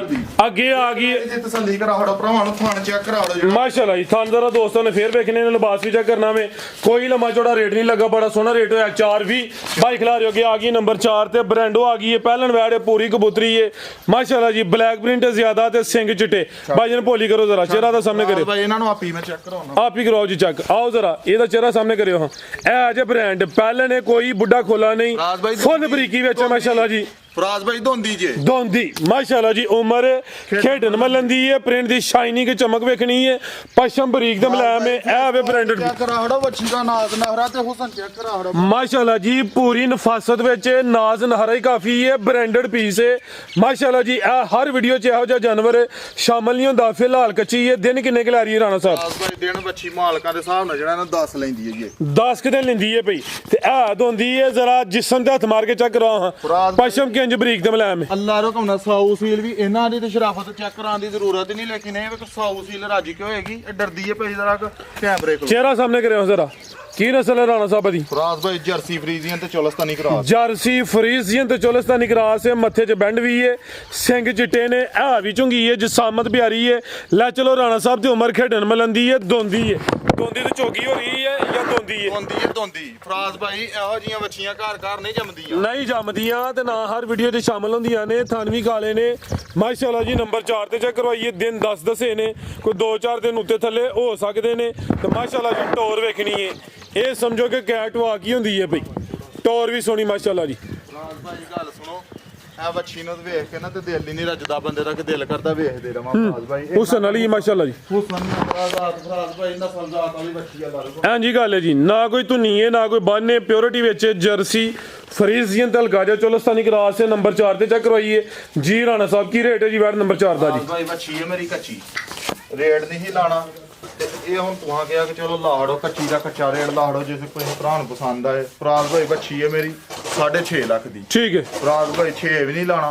ਅੱਗੇ ਆ ਗਈ ਜੀ। ਤਸੱਲੀ ਕਰਾ ਸਾਡਾ ਭਰਾਵਾਂ ਨੂੰ ਥਾਣ ਚੈੱਕ ਕਰਾ ਲਓ ਜਿਹੜਾ ਮਾਸ਼ਾਅੱਲਾ ਜੀ। ਥਾਣ ਜ਼ਰਾ ਦੋਸਤਾਂ ਨੇ ਫੇਰ ਵੇਖਣੇ ਨੇ ਲਿਬਾਸ ਵੀ ਚੈੱਕ ਕਰਨਾ ਵੇ ਕੋਈ ਲੰਮਾ ਚੌੜਾ ਰੇਟ ਨਹੀਂ ਲੱਗਾ ਬੜਾ ਸੋਹਣਾ ਰੇਟ ਹੋਇਆ 4.20 ਬਾਈ ਖਿਲਾ ਰਹੇ ਹੋ। ਅੱਗੇ ਆ ਗਈ ਨੰਬਰ 4 ਤੇ ਬ੍ਰੈਂਡੋ ਆ ਗਈ ਹੈ ਪਹਿਲਣ ਵੈੜ ਹੈ ਪੂਰੀ ਕਬੂਤਰੀ ਹੈ ਮਾਸ਼ਾਅੱਲਾ ਜੀ। ਬਲੈਕ ਪ੍ਰਿੰਟ ਜ਼ਿਆਦਾ ਤੇ ਸਿੰਘ ਚਿੱਟੇ। ਭਾਈ ਜਨ ਭੋਲੀ ਕਰੋ ਜ਼ਰਾ ਚਿਹਰਾ ਦਾ ਸਾਹਮਣੇ ਕਰਿਓ। ਭਾਈ ਇਹਨਾਂ ਨੂੰ ਆਪੀ ਮੈਂ ਚੈੱਕ ਕਰਾਉਣਾ ਆਪ ਹੀ ਕਰਾਓ ਜੀ ਚੈੱਕ। ਆਓ ਜ਼ਰਾ ਇਹਦਾ ਚਿਹਰਾ ਸਾਹਮਣੇ ਕਰਿਓ। ਹਾਂ ਇਹ ਅਜੇ ਬ੍ਰਾਂਡ ਪਹਿਲੇ ਨੇ ਕੋਈ ਬੁੱਢਾ ਖੋਲਾ ਨਹੀਂ ਫੁੱਲ ਬਰੀਕੀ ਵਿੱਚ ਮਾਸ਼ਾਅੱਲਾ ਜੀ। ਫਰਾਜ਼ ਭਾਈ ਧੁੰਦੀ ਜੇ ਦੋਂਦੀ ਮਾਸ਼ਾਅੱਲਾ ਜੀ ਉਮਰ ਖੇਡਣ ਮਲਣ ਦੀ ਹੈ ਪ੍ਰਿੰਟ ਦੀ ਸ਼ਾਈਨਿੰਗ ਚਮਕ ਵੇਖਣੀ ਹੈ ਪਸ਼ਮ ਬਰੀਕ ਦੇ ਮੁਲਾਇਮ ਹੈ ਇਹ ਵੇ ਬ੍ਰਾਂਡਡ ਚੈੱਕ ਕਰਾ ਹੜੋ ਬੱਚੀ ਦਾ ਨਾਜ਼ ਨਹਰਾ ਤੇ ਹੁਸਨ ਚੈੱਕ ਕਰਾ ਹੜੋ ਮਾਸ਼ਾਅੱਲਾ ਜੀ ਪੂਰੀ ਨਫਾਸਤ ਵਿੱਚ ਨਾਜ਼ ਨਹਰਾ ਹੀ ਕਾਫੀ ਹੈ ਬ੍ਰਾਂਡਡ ਪੀਸ ਹੈ ਮਾਸ਼ਾਅੱਲਾ ਜੀ ਇਹ ਹਰ ਵੀਡੀਓ 'ਚ ਇਹੋ ਜਿਹਾ ਜਾਨਵਰ ਸ਼ਾਮਲ ਨਹੀਂ ਹੁੰਦਾ ਫਿਲਹਾਲ ਕੱਚੀ ਹੈ ਦਿਨ ਕਿੰਨੇ ਕੁ ਲੈ ਰਹੀ ਹੈ ਰਾਣਾ ਸਾਹਿਬ ਫਰਾਜ਼ ਭਾਈ ਦਿਨ ਬੱਚੀ ਮਾਲਕਾਂ ਦੇ ਹਿਸਾਬ ਨਾਲ ਜਿਹੜਾ ਇਹਨਾਂ 10 ਲੈਂਦੀ ਹੈ ਜੀ 10 ਕਿਤੇ ਲੈਂਦੀ ਹੈ ਭਈ ਤੇ ਇਹ ਦੋਂਦੀ ਹੈ ਜ਼ਰਾ ਜਿਸਮ ਤੇ ਹੱਥ ਮਾਰ ਕੇ ਚੈੱਕ ਕਰਾਓ ਹਾਂ ਫਰਾਜ਼ ਪਸ਼ਮ ਕਿੰਜ ਬਰੀਕ ਦੇ ਮੁਲਾਇਮ ਹੈ ਅੱਲਾ ਰਕਮ ਨਾ ਸਾਊ ਸੀਲ ਵੀ ਇਹਨਾਂ ਦੀ ਤੇ ਸ਼ਰਾਫਤ ਚੈੱਕ ਕਰਾਉਣ ਦੀ ਜ਼ਰੂਰਤ ਨਹੀਂ ਲੇਕਿਨ ਇਹ ਵੀ ਸਾਊ ਸੀਲ ਰਾਜੀ ਕਿਉਂ ਹੋਏਗੀ ਇਹ ਡਰਦੀ ਹੈ ਪਈ ਜਰਾ ਕੈਮਰੇ ਕੋਲ ਚਿਹਰਾ ਸਾਹਮਣੇ ਕਰਿਓ ਜ਼ਰਾ ਕੀ ਨਸਲ ਹੈ ਰਾਣਾ ਸਾਹਿਬ ਦੀ ਫਰਾਜ਼ ਭਾਈ ਜਰਸੀ ਫਰੀਜ਼ੀਅਨ ਤੇ ਚੋਲਸਤਾਨੀ ਕਰਾਸ ਜਰਸੀ ਫਰੀਜ਼ੀਅਨ ਤੇ ਚੋਲਸਤਾਨੀ ਕਰਾਸ ਹੈ ਮੱਥੇ 'ਚ ਬੈਂਡ ਵੀ ਹੈ ਸਿੰਘ ਚਿੱਟੇ ਨੇ ਇਹ ਵੀ ਝੁੰਗੀ ਹੈ ਜਸਾਮਤ ਪਿਆਰੀ ਹੈ ਲੈ ਚਲੋ ਰਾਣਾ ਸਾਹਿਬ ਦੀ ਉਮਰ ਖੇਡਣ ਮਲੰਦੀ ਹੈ ਦੋਂਦੀ ਤੇ ਝੋਗੀ ਹੋ ਰਹੀ ਹੈ ਜਾਂ ਦੋਂਦੀ ਹੈ ਫਰਾਜ਼ ਭਾਈ ਇਹੋ ਜੀਆਂ ਬੱਚੀਆਂ ਘਰ ਘਰ ਨਹੀਂ ਜੰਮਦੀਆਂ ਨਹੀਂ ਜੰਮਦੀਆਂ ਤੇ ਨਾ ਹਰ ਵੀਡੀਓ 'ਚ ਸ਼ਾਮਲ ਹੁੰਦੀਆਂ ਨੇ ਥਾਨਵੀ ਕਾਲੇ ਨੇ ਮਾਸ਼ਾਅੱਲਾ ਜੀ ਨੰਬਰ 4 ਤੇ ਚੈੱਕ ਕਰਵਾਈਏ ਦਿਨ 10 ਦੱਸੇ ਨੇ ਕੋਈ 2-4 ਦਿਨ ਉੱਤੇ ਥੱਲੇ ਹੋ ਸਕਦੇ ਨੇ ਤੇ ਮਾਸ਼ਾਅੱਲਾ ਜੀ ਟੌਰ ਵੇਖਣੀ ਹੈ ਇਹ ਸਮਝੋ ਕਿ ਕੈਟ ਵਾਕ ਹੀ ਹੁੰਦੀ ਹੈ ਭਈ ਟੌਰ ਵੀ ਸੋਹਣੀ ਮਾਸ਼ਾਅੱਲਾ ਜੀ ਫਰਾਜ਼ ਭਾਈ ਗੱਲ ਸੁਣੋ ਇਹ ਬੱਚੀ ਨੂੰ ਵੇਖ ਕੇ ਨਾ ਤੇ ਦਿਲ ਹੀ ਨਹੀਂ ਰੱਜਦਾ ਬੰਦੇ ਦਾ ਕਿ ਦਿਲ ਕਰਦਾ ਵੇਖਦੇ ਰਵਾਂ ਫਰਾਜ਼ ਭਾਈ ਹੁਸਨ ਵਾਲੀ ਮਾਸ਼ਾਅੱਲਾ ਜੀ ਹੁਸਨ ਫਰਾਜ਼ ਭਾਈ ਨਸਲ ਜਾਤ ਵਾਲੀ ਬੱਚੀ ਆ ਬਾਰੇ ਹਾਂਜੀ ਗੱਲ ਹੈ ਜੀ ਨਾ ਕੋਈ ਧੁਨੀ ਹੈ ਨਾ ਕੋਈ ਬਾਨੇ ਪਿਓਰਿਟੀ ਵਿੱਚ ਜਰਸੀ ਫਰੀਜ਼ੀਅਨ ਤੇ ਹਲਕਾਜਾ ਚੋਲਸਤਾਨੀ ਕਰਾਸ ਹੈ ਨੰਬਰ 4 ਤੇ ਚੈੱਕ ਕਰਵਾਈਏ ਜੀ ਰਾਣਾ ਸਾਹਿਬ ਕੀ ਰੇਟ ਹੈ ਜੀ ਵੈਟ ਨੰਬਰ 4 ਦਾ ਜੀ ਭਾਈ ਬੱਚੀ ਹੈ ਮੇਰੀ ਕੱਚੀ ਰੇਟ ਨਹੀਂ ਹੀ ਲਾਣਾ ਤੇ ਇਹ ਹੁਣ ਤੁਹਾਂ ਕਿਹਾ ਕਿ ਚਲੋ ਲਾੜੋ ਕੱਚੀ ਦਾ ਕੱਚਾ ਰੇਟ ਲਾੜੋ ਜੇ ਕੋਈ ਭਰਾ ਨੂੰ ਪਸੰਦ ਆਏ ਫਰਾਜ਼ ਭਾਈ ਬੱਚੀ ਹੈ ਮੇਰੀ 6.5 ਲੱਖ ਦੀ ਠੀਕ ਹੈ ਫਰਾਜ਼ ਭਾਈ 6 ਵੀ ਨਹੀਂ ਲਾਣਾ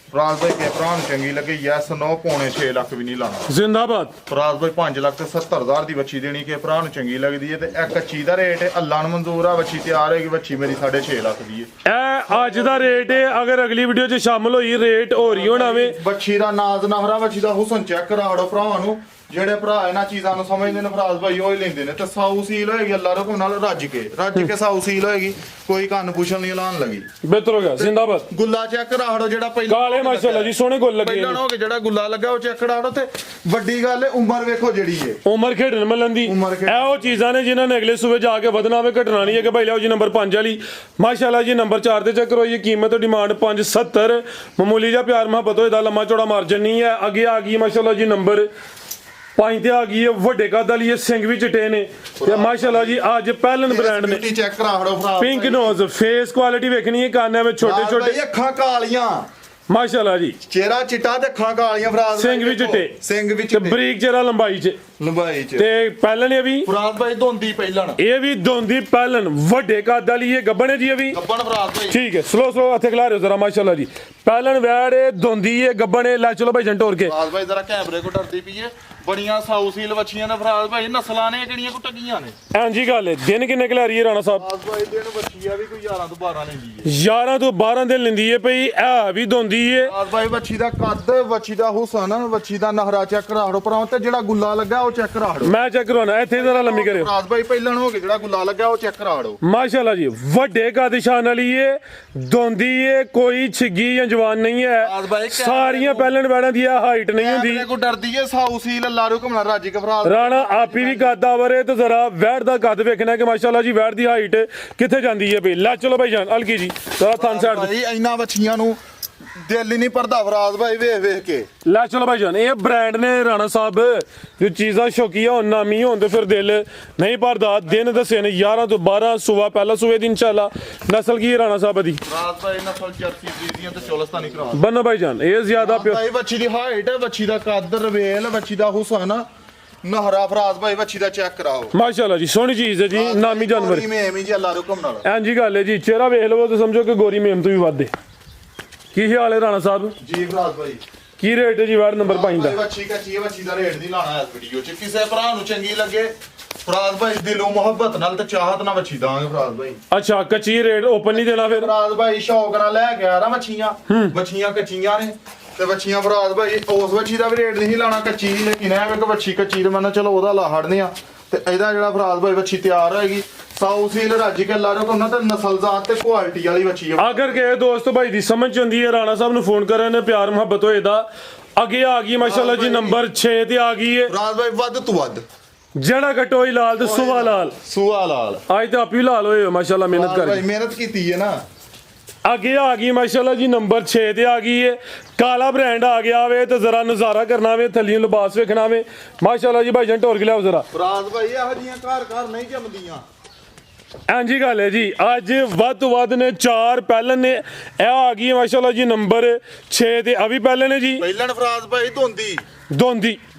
ਫਰਾਜ਼ ਭਾਈ ਕੇ ਭਰਾ ਨੂੰ ਚੰਗੀ ਲੱਗੀ ਯੈਸ ਨੋ ਪੌਣੇ 6 ਲੱਖ ਵੀ ਨਹੀਂ ਲਾਣਾ ਜ਼ਿੰਦਾਬਾਦ ਫਰਾਜ਼ ਭਾਈ 5 ਲੱਖ ਤੇ 70,000 ਦੀ ਬੱਚੀ ਦੇਣੀ ਕਿ ਭਰਾ ਨੂੰ ਚੰਗੀ ਲੱਗਦੀ ਹੈ ਤੇ ਇਹ ਕੱਚੀ ਦਾ ਰੇਟ ਹੈ ਅੱਲਾ ਨੂੰ ਮਨਜ਼ੂਰ ਆ ਬੱਚੀ ਤਿਆਰ ਹੋਏਗੀ ਬੱਚੀ ਮੇਰੀ 6.5 ਲੱਖ ਦੀ ਹੈ ਇਹ ਅੱਜ ਦਾ ਰੇਟ ਹੈ ਅਗਰ ਅਗਲੀ ਵੀਡੀਓ 'ਚ ਸ਼ਾਮਲ ਹੋਈ ਰੇਟ ਹੋ ਰਹੀ ਹੋਣਾ ਵੇ ਬੱਚੀ ਦਾ ਨਾਜ਼ ਨਹਰਾ ਬੱਚੀ ਦਾ ਹੁਸਨ ਚੈੱਕ ਕਰਾੜੋ ਭਰਾਵਾਂ ਨੂੰ ਜਿਹੜੇ ਭਰਾ ਇਹਨਾਂ ਚੀਜ਼ਾਂ ਨੂੰ ਸਮਝਦੇ ਨੇ ਫਰਾਜ਼ ਭਾਈ ਉਹ ਹੀ ਲੈਂਦੇ ਨੇ ਤੇ ਸਾਊ ਸੀਲ ਹੋਏਗੀ ਅੱਲਾ ਰਕਮ ਨਾਲ ਰੱਜ ਕੇ ਸਾਊ ਸੀਲ ਹੋਏਗੀ ਕੋਈ ਕੰਨ ਪੁੱਛਣ ਨਹੀਂ ਲਾਣ ਲੱਗੀ ਬਿਹਤਰ ਹੋ ਗਿਆ ਜ਼ਿੰਦਾਬਾਦ ਗੁੱਲਾ ਚੈੱਕ ਕਰਾੜੋ ਜਿਹੜਾ ਪਹਿਲਾਂ ਕਾਲੇ ਮਾਸ਼ਾਅੱਲਾ ਜੀ ਸੋਹਣੇ ਗੁੱਲ ਲੱਗੇ ਪਹਿਲਾਂ ਹੋ ਕੇ ਜਿਹੜਾ ਗੁੱਲਾ ਲੱਗਾ ਉਹ ਚੈੱਕ ਕਰਾੜੋ ਤੇ ਵੱਡੀ ਗੱਲ ਹੈ ਉਮਰ ਵੇਖੋ ਜਿਹੜੀ ਹੈ ਉਮਰ ਖੇਡਣ ਮਲਣ ਦੀ ਉਮਰ ਖੇਡਣ। ਇਹ ਉਹ ਚੀਜ਼ਾਂ ਨੇ ਜਿਨ੍ਹਾਂ ਨੇ ਅਗਲੇ ਸੂਬੇ ਜਾ ਕੇ ਵਧਣਾ ਵੇ ਘਟਣਾ ਨਹੀਂ ਹੈ ਕਿ ਭਾਈ ਲਿਆਓ ਜੀ ਨੰਬਰ 5 ਵਾਲੀ ਮਾਸ਼ਾਅੱਲਾ ਜੀ ਨੰਬਰ 4 ਤੇ ਚੈੱਕ ਕਰੋ ਇਹ ਕੀਮਤ ਡਿਮਾਂਡ 570 ਮਾਮੂਲੀ ਜਿਹਾ ਪਿਆਰ ਮੁਹੱਬਤ ਹੋਏ ਦਾ ਲੰਮਾ ਚੌੜਾ ਮਾਰਜਨ ਨਹੀਂ ਹੈ ਅੱਗੇ ਆ ਗਈ ਮਾਸ਼ਾਅੱਲਾ ਜੀ ਨੰਬਰ 5 ਤੇ ਆ ਗਈ ਹੈ ਵੱਡੇ ਕੱਦ ਵਾਲੀ ਇਹ ਸਿੰਘ ਵੀ ਚਿੱਟੇ ਨੇ ਤੇ ਮਾਸ਼ਾਅੱਲਾ ਜੀ ਅੱਜ ਪਹਿਲਨ ਬ੍ਰਾਂਡ ਨੇ ਚੈੱਕ ਕਰਾੜੋ Faraz pink nose face quality ਵੇਖਣੀ ਹੈ ਕਾਨਾਂ ਵਿੱਚ ਛੋਟੇ ਛੋਟੇ ਅੱਖਾਂ ਕਾਲੀਆਂ ਮਾਸ਼ਾਅੱਲਾ ਜੀ ਚਿਹਰਾ ਚਿੱਟਾ ਤੇ ਅੱਖਾਂ ਕਾਲੀਆਂ ਫਰਾਜ਼ ਸਿੰਘ ਵੀ ਚਿੱਟੇ ਸਿੰਘ ਵੀ ਤੇ ਚਿੱਟੇ ਬਰੀਕ ਚਿਹਰਾ ਲੰਬਾਈ 'ਚ ਲੰਬਾਈ ਚ ਤੇ ਪਹਿਲਨ ਇਹ ਵੀ ਫਰਾਜ਼ ਭਾਈ ਧੁੰਦੀ ਪਹਿਲਣ ਇਹ ਵੀ ਦੋਂਦੀ ਪਹਿਲਨ ਵੱਡੇ ਕੱਦ ਵਾਲੀ ਇਹ ਗੱਬਣ ਹੈ ਜੀ ਇਹ ਵੀ ਗੱਬਣ ਫਰਾਜ਼ ਭਾਈ ਠੀਕ ਹੈ ਸਲੋ ਹੱਥੇ ਖਿਲਾ ਰਹੇ ਹੋ ਜ਼ਰਾ ਮਾਸ਼ਾਅੱਲਾ ਜੀ ਪਹਿਲਨ ਵੈੜ ਇਹ ਦੋਂਦੀ ਇਹ ਗੱਬਣ ਇਹ ਲੈ ਚਲੋ ਭਾਈ ਜੰਟ ਹੋਰ ਕੇ ਫਰਾਜ਼ ਭਾਈ ਜ਼ਰਾ ਕੈਮਰੇ ਕੋ ਡਰਦੀ ਪਈਏ ਬੜੀਆਂ ਸਾਊ ਸੀਲ ਵੱਛੀਆਂ ਨੇ ਫਰਾਜ਼ ਭਾਈ ਨਸਲਾਂ ਨੇ ਕਿਹੜੀਆਂ ਕੋ ਟੱਗੀਆਂ ਨੇ ਹਾਂਜੀ ਗੱਲ ਹੈ ਦਿਨ ਕਿੰਨੇ ਖਿਲਾ ਰਹੀ ਹੈ ਰਾਣਾ ਸਾਹਿਬ ਫਰਾਜ਼ ਭਾਈ ਦਿਨ ਵੱਛੀ ਆ ਵੀ ਕੋਈ 11 ਤੋਂ 12 ਲੈਂਦੀ ਹੈ 11 ਤੋਂ 12 ਦਿਨ ਲੈਂਦੀ ਹੈ ਭਈ ਇਹ ਵੀ ਦੋਂਦੀ ਹੈ ਫਰਾਜ਼ ਭਾਈ ਵੱਛੀ ਦਾ ਕੱਦ ਵੱਛੀ ਦਾ ਹੁਸਨ ਵੱਛੀ ਦਾ ਨਹਰਾ ਚੈੱਕ ਕਰਾੜੋ ਭਰਾਵਾਂ ਤੇ ਜਿਹੜਾ ਗੁੱਲਾ ਲੱਗਾ ਉਹ ਚੈੱਕ ਕਰਾੜੋ ਮੈਂ ਚੈੱਕ ਕਰਾਉਣਾ ਇੱਥੇ ਜ਼ਰਾ ਲੰਮੀ ਕਰਿਓ ਫਰਾਜ਼ ਭਾਈ ਪਹਿਲਾਂ ਹੋ ਕੇ ਜਿਹੜਾ ਗੁੱਲਾ ਲੱਗਾ ਉਹ ਚੈੱਕ ਕਰਾੜੋ ਮਾਸ਼ਾਅੱਲਾ ਜੀ ਵੱਡੇ ਕੱਦ ਸ਼ਾਨ ਵਾਲੀ ਹੈ ਦੋਂਦੀ ਹੈ ਕੋਈ ਛਿੱਗੀ ਜਾਂ ਜਵਾਨ ਨਹੀਂ ਫਰਾਜ਼ ਭਾਈ ਹੈ ਸਾਰੀਆਂ ਪਹਿਲਣ ਵੈੜਾਂ ਦੀ ਹਾਈਟ ਨਹੀਂ ਹੁੰਦੀ ਕੈਮਰੇ ਕੋ ਡਰਦੀ ਹੈ ਸਾਊ ਸੀਲ ਅੱਲਾ ਰੋ ਘਮਣਾ ਰਾਜੀ ਕੇ ਫਰਾਜ਼ ਰਾਣਾ ਆਪੀ ਵੀ ਕੱਦਾ ਵਰੇ ਤੇ ਜ਼ਰਾ ਵੈੜ ਦਾ ਕੱਦ ਵੇਖਣਾ ਕਿ ਮਾਸ਼ਾਅੱਲਾ ਜੀ ਵੈੜ ਦੀ ਹਾਈਟ ਕਿੱਥੇ ਜਾਂਦੀ ਹੈ ਭਈ ਲੈ ਚਲੋ ਭਾਈ ਜਾਨ ਹਲਕੀ ਜੀ ਜ਼ਰਾ ਥਨ ਸਾਈਡ ਭਾਈ ਇੰਨਾ ਵੱਛੀਆਂ ਨੂੰ ਦਿਲ ਹੀ ਨਹੀਂ ਭਰਦਾ ਫਰਾਜ਼ ਭਾਈ ਵੇਖ ਕੇ ਲੈ ਚਲੋ ਭਾਈ ਜਾਨ ਇਹ ਬ੍ਰਾਂਡ ਨੇ ਰਾਣਾ ਸਾਹਿਬ ਜੋ ਚੀਜ਼ਾਂ ਸ਼ੌਕੀਆ ਹੋਣ ਨਾਮੀ ਹੋਣ ਤੇ ਫਿਰ ਦਿਲ ਨਹੀਂ ਭਰਦਾ ਦਿਨ ਦੱਸੇ ਨੇ 11 ਤੋਂ 12 ਸੂਆ ਪਹਿਲਾ ਸੂਏ ਦੀ ਇਨਸ਼ਾਅੱਲਾ ਨਸਲ ਕੀ ਹੈ ਰਾਣਾ ਸਾਹਿਬ ਦੀ ਫਰਾਜ਼ ਭਾਈ ਨਸਲ ਜਰਸੀ ਫਰੀਜ਼ੀਆਂ ਤੇ ਚੋਲਸਤਾਨੀ ਕਰਾਸ ਬੰਨੋ ਭਾਈ ਜਾਨ ਇਹ ਜ਼ਿਆਦਾ ਭਾਈ ਵੱਛੀ ਦੀ ਹਾਈਟ ਵੱਛੀ ਦਾ ਕੱਦ ਰਵੇਲ ਵੱਛੀ ਦਾ ਹੁਸਨ ਨਹਰਾ ਫਰਾਜ਼ ਭਾਈ ਵੱਛੀ ਦਾ ਚੈੱਕ ਕਰਾਓ ਮਾਸ਼ਾਅੱਲਾ ਜੀ ਸੋਹਣੀ ਚੀਜ਼ ਹੈ ਜੀ ਨਾਮੀ ਜਾਨਵਰ ਗੋਰੀ ਮੇਮ ਜੀ ਅੱਲਾ ਰੁਕਮ ਨਾਲ ਐਂਜੀ ਗੱਲ ਹੈ ਜੀ ਚਿਹਰਾ ਵੇਖ ਲਵੋ ਤੇ ਸਮਝੋ ਕਿ ਗੋਰੀ ਮੇਮ ਤੋਂ ਵੀ ਵੱਧ ਹੈ ਕੀ ਹਾਲ ਹੈ ਰਾਣਾ ਸਾਹਿਬ ਜੀ ਫਰਾਜ਼ ਭਾਈ ਕੀ ਰੇਟ ਹੈ ਜੀ ਵਾਰਡ ਨੰਬਰ 5 ਦਾ ਵੱਛੀ ਕੱਚੀ ਵੱਛੀ ਦਾ ਰੇਟ ਨਹੀਂ ਲਾਣਾ ਇਸ ਵੀਡੀਓ 'ਚ ਕਿਸੇ ਭਰਾ ਨੂੰ ਚੰਗੀ ਲੱਗੇ ਫਰਾਜ਼ ਭਾਈ ਦਿਲੋਂ ਮੁਹੱਬਤ ਨਾਲ ਤੇ ਚਾਹਤ ਨਾਲ ਵੱਛੀ ਦਾਂਗੇ ਫਰਾਜ਼ ਭਾਈ ਅੱਛਾ ਕੱਚੀ ਰੇਟ ਓਪਨ ਨਹੀਂ ਦੇਣਾ ਫਿਰ ਫਰਾਜ਼ ਭਾਈ ਸ਼ੌਕ ਨਾਲ ਲੈ ਕੇ ਆ ਰਾ ਵੱਛੀਆਂ ਕੱਚੀਆਂ ਨੇ ਤੇ ਵੱਛੀਆਂ ਫਰਾਜ਼ ਭਾਈ ਉਸ ਵੱਛੀ ਦਾ ਵੀ ਰੇਟ ਨਹੀਂ ਲਾਣਾ ਕੱਚੀ ਲੇਕਿਨ ਐਵੇਂ ਕਿ ਵੱਛੀ ਕੱਚੀ ਤੇ ਮੈਂ ਚਲੋ ਉਹਦਾ ਲਾ ਹੜਨੇ ਆ ਤੇ ਇਹਦਾ ਜਿਹੜਾ ਫਰਾਜ਼ ਭਾਈ ਵੱਛੀ ਤਿਆਰ ਹੋਏਗੀ ਸਾਊ ਸੀਲ ਰੱਜ ਕੇ ਲਾ ਰੋ ਕੋਨਾ ਤੇ ਨਸਲਜ਼ਾਤ ਤੇ ਕੁਆਲਿਟੀ ਵਾਲੀ ਵੱਛੀ ਆ ਅਗਰ ਕਿ ਦੋਸਤ ਭਾਈ ਦੀ ਸਮਝ ਆਉਂਦੀ ਹੈ ਰਾਣਾ ਸਾਹਿਬ ਨੂੰ ਫੋਨ ਕਰਨ ਪਿਆਰ ਮੁਹੱਬਤ ਹੋਏ ਦਾ ਅੱਗੇ ਆ ਗਈ ਮਾਸ਼ਾਅੱਲਾ ਜੀ ਨੰਬਰ 6 ਤੇ ਆ ਗਈ ਹੈ ਫਰਾਜ਼ ਭਾਈ ਵੱਧ ਤੋਂ ਵੱਧ ਜਿਹੜਾ ਕਟੋਈ ਲਾਲ ਤੇ ਸੁਵਾ ਲਾਲ ਸੁਆ ਲਾਲ ਅੱਜ ਤਾਂ ਆਪੀ ਲਾਲ ਹੋਏ ਹੋ ਮਾਸ਼ਾਅੱਲਾ ਮਿਹਨਤ ਭਾਈ ਕਰਕੇ ਮਿਹਨਤ ਕੀਤੀ ਹੈ ਨਾ ਅੱਗੇ ਆ ਗਈ ਮਾਸ਼ਾਅੱਲਾ ਜੀ ਨੰਬਰ 6 ਤੇ ਆ ਗਈ ਏ ਕਾਲਾ ਬ੍ਰਾਂਡ ਆ ਗਿਆ ਵੇ ਤੇ ਜ਼ਰਾ ਨਜ਼ਾਰਾ ਕਰਨਾ ਵੇ ਥੱਲੇ ਲਿਬਾਸ ਵੇਖਣਾ ਵੇ ਮਾਸ਼ਾਅੱਲਾ ਜੀ ਭਾਈਜਾਨ ਢੋਲ ਕੇ ਲਿਆਓ ਜ਼ਰਾ ਫਰਾਜ਼ ਭਾਈ ਇਹੋ ਜੀਆਂ ਘਰ ਘਰ ਨਹੀਂ ਜੰਮਦੀਆਂ ਹਾਂਜੀ ਗੱਲ ਹੈ ਜੀ ਅੱਜ ਵੱਧ ਤੋਂ ਵੱਧ ਨੇ 4 ਪਹਿਲਨ ਨੇ ਇਹ ਆ ਗਈ ਮਾਸ਼ਾਅੱਲਾ ਜੀ ਨੰਬਰ 6 ਤੇ ਆ ਵੀ ਪਹਿਲੇ ਨੇ ਜੀ ਪਹਿਲਣ ਫਰਾਜ਼ ਭਾਈ ਦੋਂਦੀ